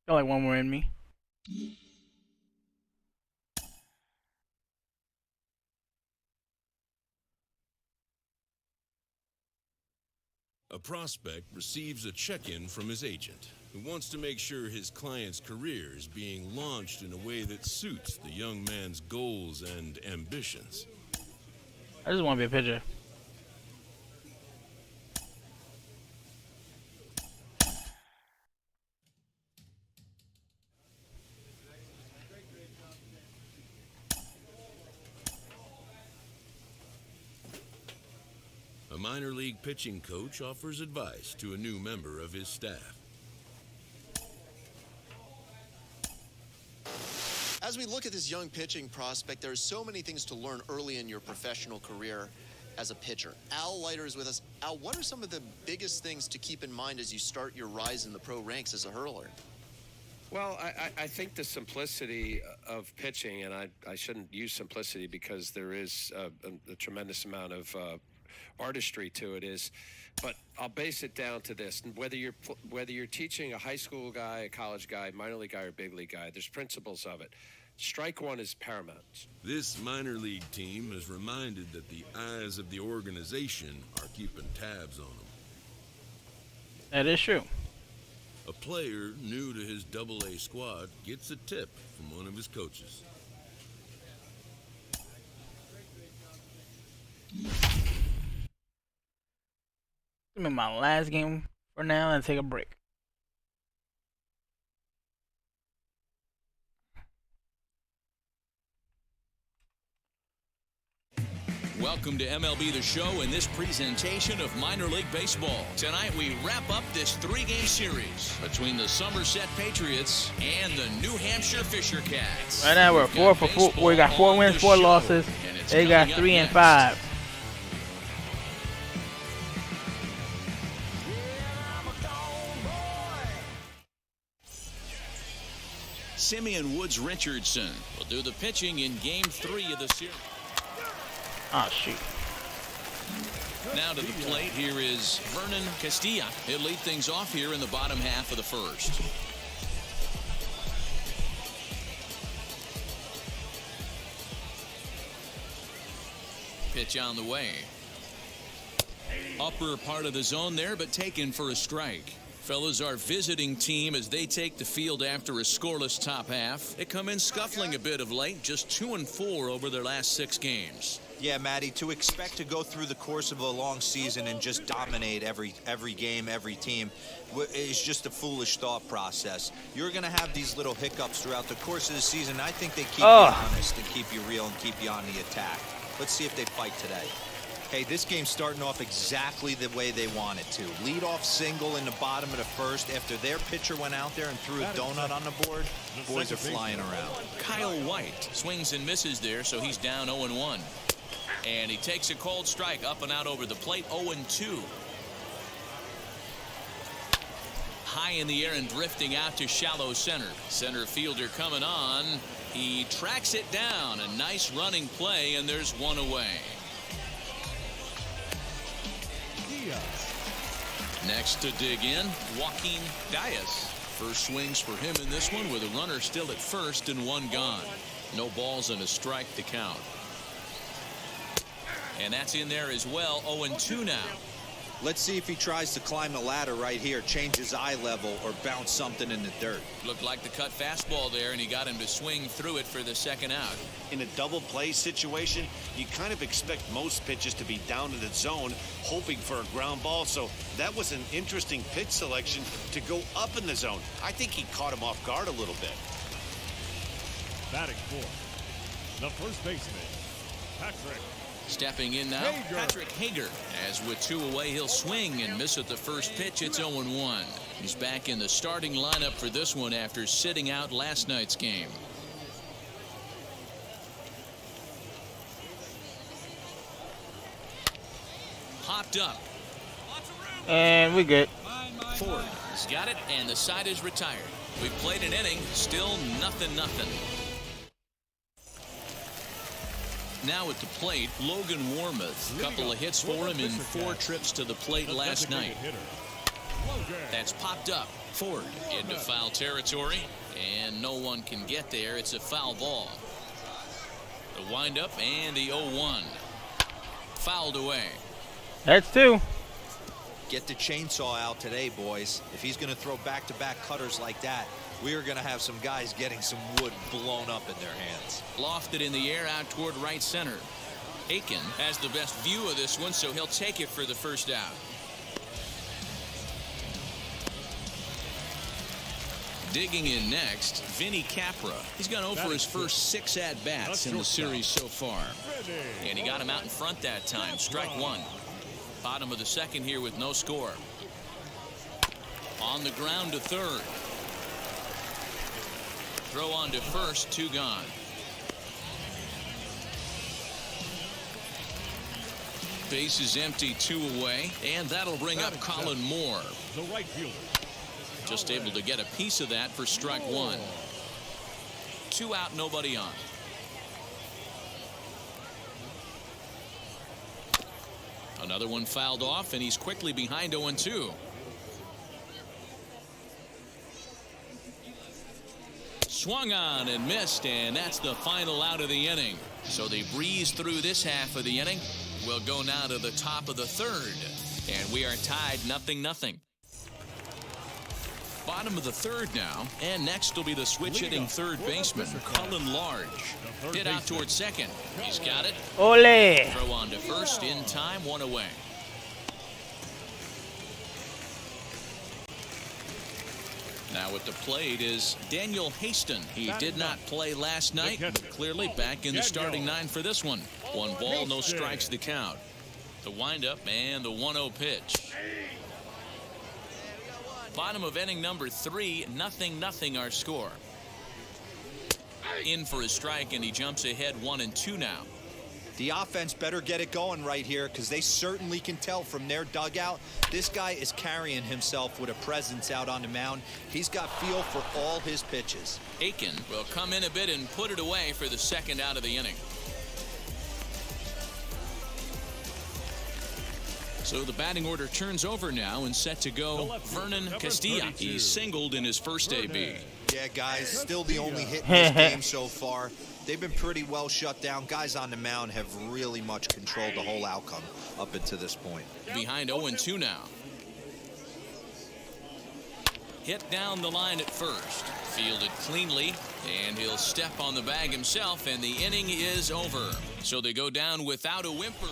Got like 1 more in me. A prospect receives a check-in from his agent, who wants to make sure his client's career is being launched in a way that suits the young man's goals and ambitions. I just want to be a pitcher. A minor league pitching coach offers advice to a new member of his staff. As we look at this young pitching prospect, there are so many things to learn early in your professional career as a pitcher. Al Leiter is with us. Al, what are some of the biggest things to keep in mind as you start your rise in the pro ranks as a hurler? Well, I think the simplicity of pitching, and I shouldn't use simplicity because there is a tremendous amount of artistry to it, but I'll base it down to this: whether you're teaching a high school guy, a college guy, minor league guy, or big league guy, there's principles of it. Strike one is paramount. This minor league team is reminded that the eyes of the organization are keeping tabs on them. That is true. A player new to his AA squad gets a tip from one of his coaches. I'm in my last game for now and take a break. Welcome to MLB The Show and this presentation of minor league baseball. Tonight we wrap up this 3-game series between the Somerset Patriots and the New Hampshire Fisher Cats. Right now we're 4 for 4. We got 4 wins, 4 losses. They got 3 and 5. Simeon Woods Richardson will do the pitching in Game 3 of the series. Oh, shoot. Now to the plate, here is Vernon Castilla. He'll lead things off here in the bottom half of the first. Pitch on the way. Upper part of the zone there, but taken for a strike. Fellas, our visiting team, as they take the field after a scoreless top half, they come in scuffling a bit of late, just 2-4 over their last 6 games. Yeah, Matty, to expect to go through the course of a long season and just dominate every game, every team, is just a foolish thought process. You're going to have these little hiccups throughout the course of the season. I think they keep you honest and keep you real and keep you on the attack. Let's see if they fight today. Hey, this game's starting off exactly the way they want it to. Lead-off single in the bottom of the first after their pitcher went out there and threw a donut on the board. Boys are flying around. Kyle White swings and misses there, so he's down 0-1. And he takes a cold strike up and out over the plate, 0-2. High in the air and drifting out to shallow center. Center fielder coming on. He tracks it down. A nice running play, and there's one away. Next to dig in, Joaquin Diaz. First swings for him in this one with a runner still at first and 1 gone. No balls and a strike to count. And that's in there as well, 0-2 now. Let's see if he tries to climb the ladder right here, change his eye level, or bounce something in the dirt. Looked like the cut fastball there, and he got him to swing through it for the second out. In a double play situation, you kind of expect most pitches to be down in the zone, hoping for a ground ball. So that was an interesting pitch selection to go up in the zone. I think he caught him off guard a little bit. Batting fourth, the first baseman, Patrick. Stepping in now, Patrick Hager. As with 2 away, he'll swing and miss at the first pitch. It's 0-1. He's back in the starting lineup for this one after sitting out last night's game. Popped up. And we good. Ford has got it, and the side is retired. We've played an inning, still 0-0. Now at the plate, Logan Warmoth. Couple of hits for him in 4 trips to the plate last night. That's popped up. Ford into foul territory, and no one can get there. It's a foul ball. The windup and the 0-1. Fouled away. That's 2. Get the chainsaw out today, boys. If he's going to throw back-to-back cutters like that, we are going to have some guys getting some wood blown up in their hands. Lofted in the air out toward right center. Aiken has the best view of this one, so he'll take it for the first out. Digging in next, Vinny Capra. He's gone over his first 6 at-bats in the series so far. And he got him out in front that time. Strike 1. Bottom of the second here with no score. On the ground to third. Throw on to first, 2 gone. Base is empty, 2 away, and that'll bring up Colin Moore. The right fielder. Just able to get a piece of that for strike 1. 2 out, nobody on. Another one fouled off, and he's quickly behind 0-2. Swung on and missed, and that's the final out of the inning. So they breeze through this half of the inning. We'll go now to the top of the third, and we are tied 0-0. Bottom of the third now, and next will be the switch-hitting third baseman, Cullen Large. Hit out towards second. He's got it. Ole! Throw on to first in time, 1 away. Now at the plate is Daniel Haston. He did not play last night, but clearly back in the starting 9 for this one. 1 ball, no strikes to count. The windup and the 1-0 pitch. Bottom of inning number 3, 0-0 our score. In for a strike, and he jumps ahead 1-2 now. The offense better get it going right here, because they certainly can tell from their dugout this guy is carrying himself with a presence out on the mound. He's got feel for all his pitches. Aiken will come in a bit and put it away for the second out of the inning. So the batting order turns over now and set to go Vernon Castilla. He singled in his first AB. Yeah, guys, still the only hit in this game so far. They've been pretty well shut down. Guys on the mound have really much controlled the whole outcome up until this point. Behind 0-2 now. Hit down the line at first. Fielded cleanly, and he'll step on the bag himself, and the inning is over. So they go down without a whimper.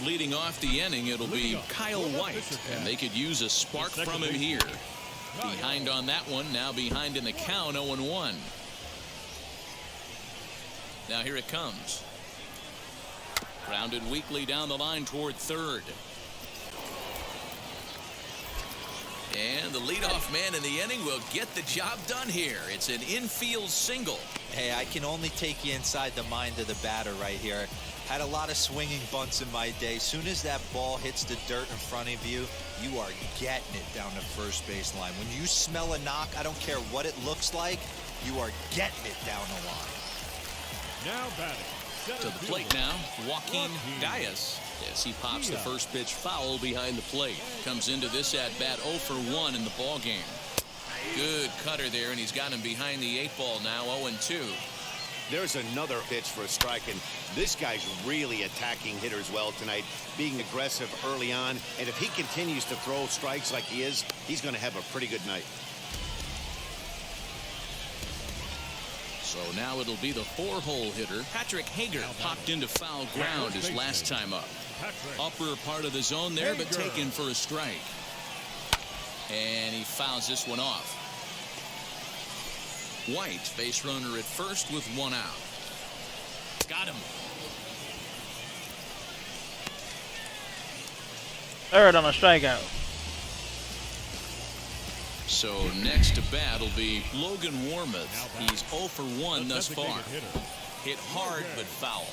Leading off the inning, it'll be Kyle White, and they could use a spark from him here. Behind on that one, now behind in the count, 0-1. Now here it comes. Grounded weakly down the line toward third. And the leadoff man in the inning will get the job done here. It's an infield single. Hey, I can only take you inside the mind of the batter right here. Had a lot of swinging bunts in my day. Soon as that ball hits the dirt in front of you, you are getting it down the first base line. When you smell a knock, I don't care what it looks like, you are getting it down the line. Now batting. To the plate now, Joaquin Gaius. As he pops the first pitch foul behind the plate. Comes into this at-bat 0 for 1 in the ball game. Good cutter there, and he's got him behind the 8-ball now, 0-2. There's another pitch for a strike, and this guy's really attacking hitters well tonight, being aggressive early on, and if he continues to throw strikes like he is, he's going to have a pretty good night. So now it'll be the 4-hole hitter. Patrick Hager popped into foul ground his last time up. Upper part of the zone there, but taken for a strike. And he fouls this one off. White, base runner at first with 1 out. Got him. Third on a strikeout. So next to bat will be Logan Warmoth. He's 0 for 1 thus far. Hit hard but foul.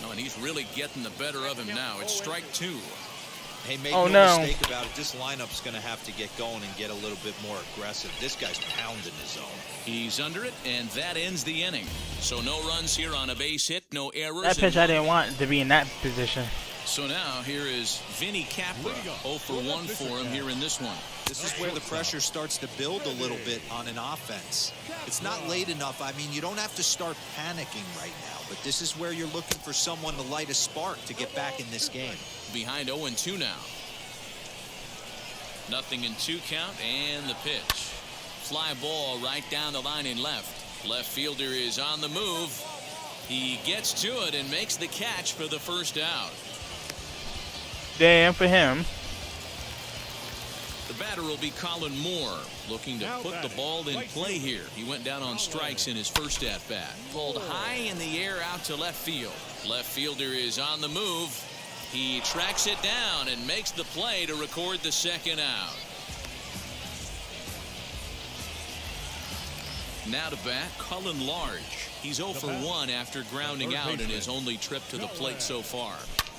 No, and he's really getting the better of him now. It's strike 2. Hey, make no mistake about it. This lineup's going to have to get going and get a little bit more aggressive. This guy's pounding his zone. He's under it, and that ends the inning. So no runs here on a base hit, no errors. That pitch I didn't want to be in that position. So now here is Vinny Capra, 0 for 1 for him here in this one. This is where the pressure starts to build a little bit on an offense. It's not late enough. I mean, you don't have to start panicking right now, but this is where you're looking for someone to light a spark to get back in this game. Behind 0-2 now. 0-2 count, and the pitch. Fly ball right down the line in left. Left fielder is on the move. He gets to it and makes the catch for the first out. Damn for him. The batter will be Colin Moore, looking to put the ball in play here. He went down on strikes in his first at-bat. Pulled high in the air out to left field. Left fielder is on the move. He tracks it down and makes the play to record the second out. Now to bat, Cullen Large. He's 0 for 1 after grounding out in his only trip to the plate so far.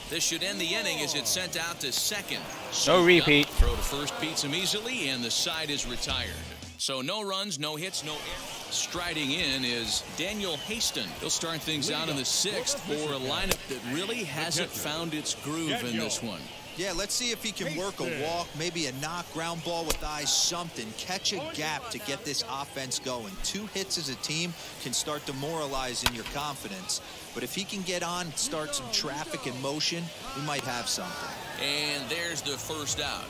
This should end the inning as it's sent out to second. No repeat. Throw to first beats him easily, and the side is retired. So no runs, no hits, no errors. Striding in is Daniel Haston. He'll start things out in the 6th for a lineup that really hasn't found its groove in this one. Yeah, let's see if he can work a walk, maybe a knock, ground ball with eyes, something. Catch a gap to get this offense going. 2 hits as a team can start demoralizing your confidence. But if he can get on, start some traffic in motion, we might have something. And there's the first out.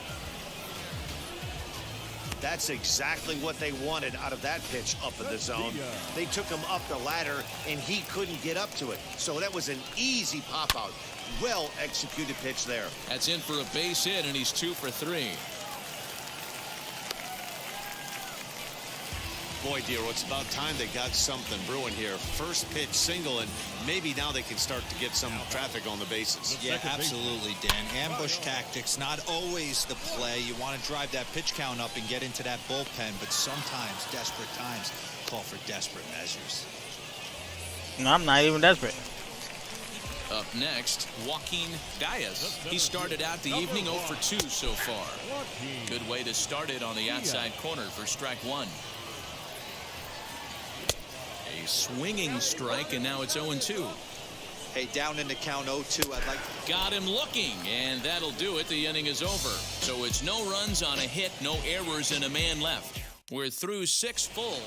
That's exactly what they wanted out of that pitch up in the zone. They took him up the ladder, and he couldn't get up to it. So that was an easy pop-out. Well-executed pitch there. That's in for a base hit, and he's 2 for 3. Boy, dear, it's about time they got something brewing here. First pitch single, and maybe now they can start to get some traffic on the bases. Yeah, absolutely, Dan. Ambush tactics, not always the play. You want to drive that pitch count up and get into that bullpen, but sometimes desperate times call for desperate measures. No, I'm not even desperate. Up next, Joaquin Gaius. He started out the evening 0 for 2 so far. Good way to start it on the outside corner for strike 1. A swinging strike, and now it's 0-2. Hey, down in the count 0-2, I'd like to... Got him looking, and that'll do it. The inning is over. So it's no runs on a hit, no errors, and a man left. We're through 6 full.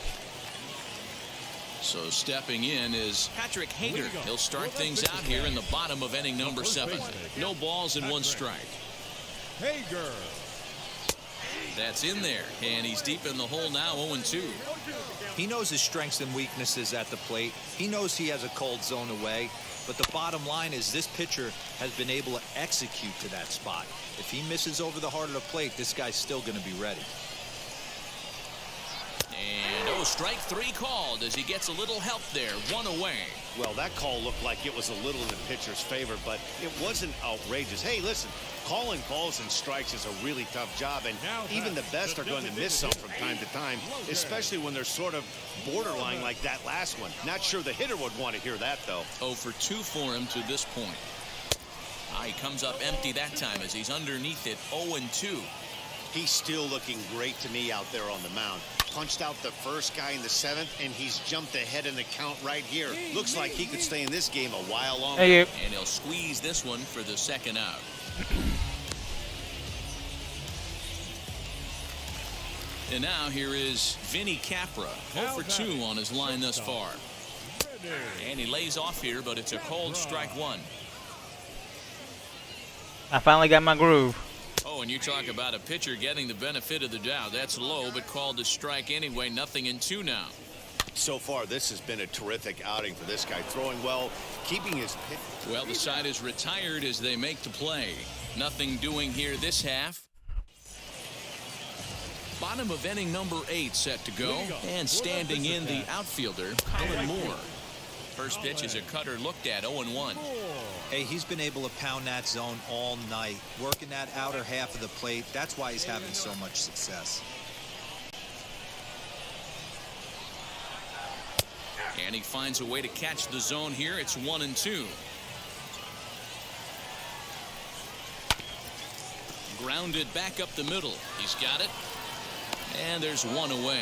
So stepping in is Patrick Hager. He'll start things out here in the bottom of inning number 7. No balls and 1 strike. Hager. That's in there, and he's deep in the hole now, 0-2. He knows his strengths and weaknesses at the plate. He knows he has a cold zone away. But the bottom line is this pitcher has been able to execute to that spot. If he misses over the heart of the plate, this guy's still going to be ready. And strike 3 called as he gets a little help there. 1 away. Well, that call looked like it was a little in the pitcher's favor, but it wasn't outrageous. Hey, listen, calling balls and strikes is a really tough job, and even the best are going to miss some from time to time, especially when they're sort of borderline like that last one. Not sure the hitter would want to hear that, though. 0 for 2 for him to this point. He comes up empty that time as he's underneath it, 0-2. He's still looking great to me out there on the mound. Punched out the first guy in the 7th, and he's jumped ahead in the count right here. Looks like he could stay in this game a while longer. And he'll squeeze this one for the 2nd out. And now here is Vinny Capra, 0 for 2 on his line thus far. And he lays off here, but it's a cold strike 1. I finally got my groove. Oh, and you talk about a pitcher getting the benefit of the doubt. That's low, but called a strike anyway. 0-2 now. So far, this has been a terrific outing for this guy. Throwing well, keeping his pitch. Well, the side is retired as they make the play. Nothing doing here this half. Bottom of inning number 8 set to go. And standing in the outfielder, Colin Moore. First pitch is a cutter looked at, 0-1. Hey, he's been able to pound that zone all night, working that outer half of the plate. That's why he's having so much success. And he finds a way to catch the zone here. It's 1-2. Grounded back up the middle. He's got it. And there's 1 away.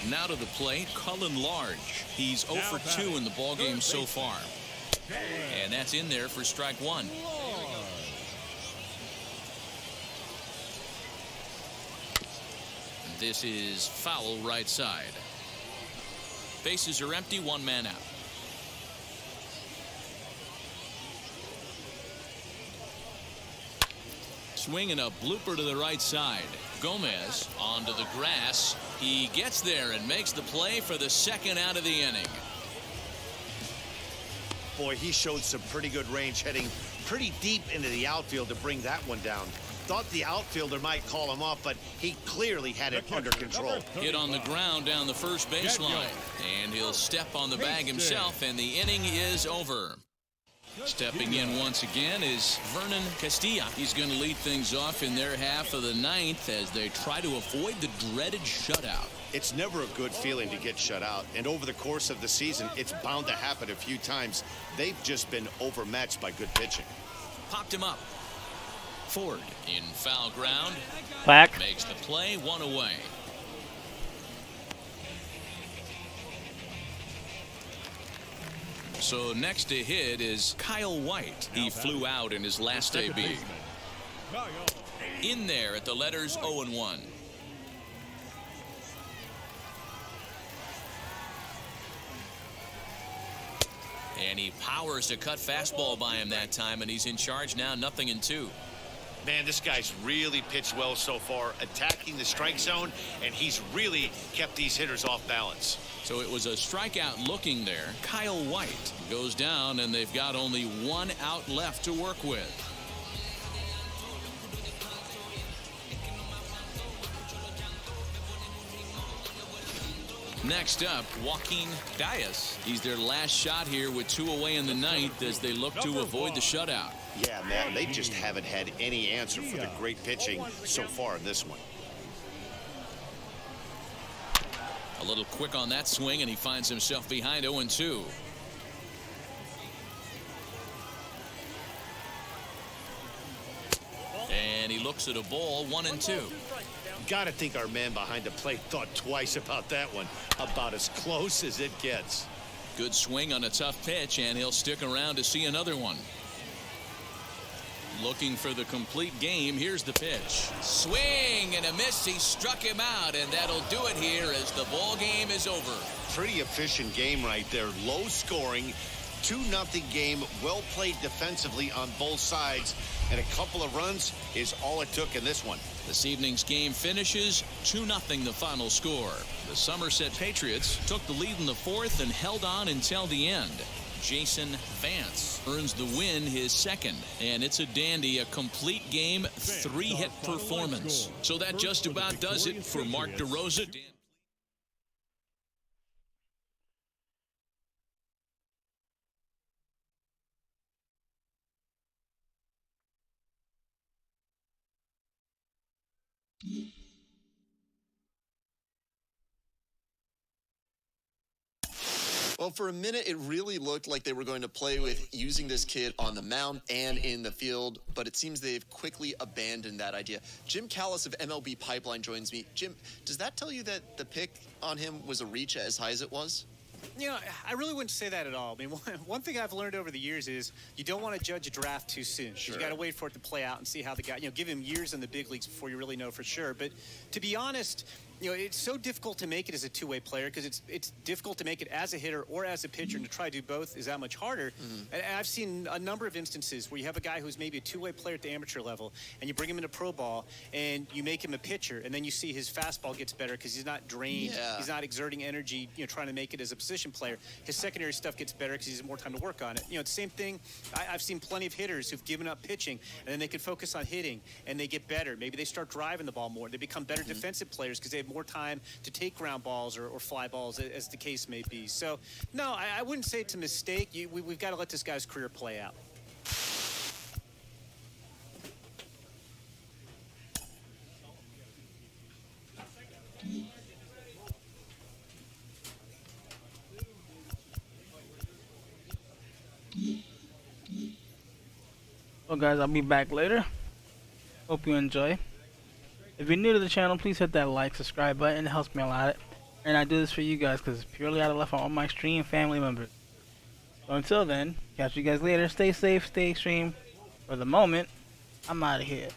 Now to the plate, Cullen Large. He's 0 for 2 in the ballgame so far. And that's in there for strike 1. This is foul right side. Bases are empty, 1 man out. Swing and a blooper to the right side. Gomez onto the grass. He gets there and makes the play for the 2nd out of the inning. Boy, he showed some pretty good range, heading pretty deep into the outfield to bring that one down. Thought the outfielder might call him off, but he clearly had it under control. Hit on the ground down the first baseline. And he'll step on the bag himself, and the inning is over. Stepping in once again is Vernon Castilla. He's going to lead things off in their half of the 9th as they try to avoid the dreaded shutout. It's never a good feeling to get shut out, and over the course of the season, it's bound to happen a few times. They've just been overmatched by good pitching. Popped him up. Ford in foul ground. Back. Makes the play, 1 away. So next to hit is Kyle White. He flew out in his last AB. In there at the letters 0-1. And he powers a cut fastball by him that time, and he's in charge now, 0-2. Man, this guy's really pitched well so far, attacking the strike zone, and he's really kept these hitters off balance. So it was a strikeout looking there. Kyle White goes down, and they've got only 1 out left to work with. Next up, Joaquin Diaz. He's their last shot here with 2 away in the 9th as they look to avoid the shutout. Yeah, man, they just haven't had any answer for the great pitching so far in this one. A little quick on that swing, and he finds himself behind 0-2. And he looks at a ball, 1-2. Gotta think our man behind the plate thought twice about that one. About as close as it gets. Good swing on a tough pitch, and he'll stick around to see another one. Looking for the complete game. Here's the pitch. Swing and a miss. He struck him out, and that'll do it here as the ball game is over. Pretty efficient game right there. Low scoring. 2-0 game. Well played defensively on both sides. And a couple of runs is all it took in this one. This evening's game finishes 2-0 the final score. The Somerset Patriots took the lead in the fourth and held on until the end. Jason Vance earns the win, his second, and it's a dandy, a complete game, 3-hit performance. So that just about does it for Mark DeRosa. Well, for a minute, it really looked like they were going to play with using this kid on the mound and in the field, but it seems they've quickly abandoned that idea. Jim Kalas of MLB Pipeline joins me. Jim, does that tell you that the pick on him was a reach as high as it was? You know, I really wouldn't say that at all. I mean, one thing I've learned over the years is you don't want to judge a draft too soon. Sure. You got to wait for it to play out and see how the guy, give him years in the big leagues before you really know for sure. But to be honest, it's so difficult to make it as a two-way player because it's difficult to make it as a hitter or as a pitcher, and to try to do both is that much harder. And I've seen a number of instances where you have a guy who's maybe a two-way player at the amateur level, and you bring him into pro ball, and you make him a pitcher, and then you see his fastball gets better because he's not drained, he's not exerting energy, trying to make it as a position player. His secondary stuff gets better because he has more time to work on it. It's the same thing. I've seen plenty of hitters who've given up pitching, and then they can focus on hitting, and they get better. Maybe they start driving the ball more. They become better defensive players because they have more time to take ground balls or fly balls, as the case may be. So, no, I wouldn't say it's a mistake. We've got to let this guy's career play out. Well, guys, I'll be back later. Hope you enjoy. If you're new to the channel, please hit that like, subscribe button. It helps me a lot. And I do this for you guys because it's purely out of love for all my stream family members. So until then, catch you guys later. Stay safe, stay extreme. For the moment, I'm out of here.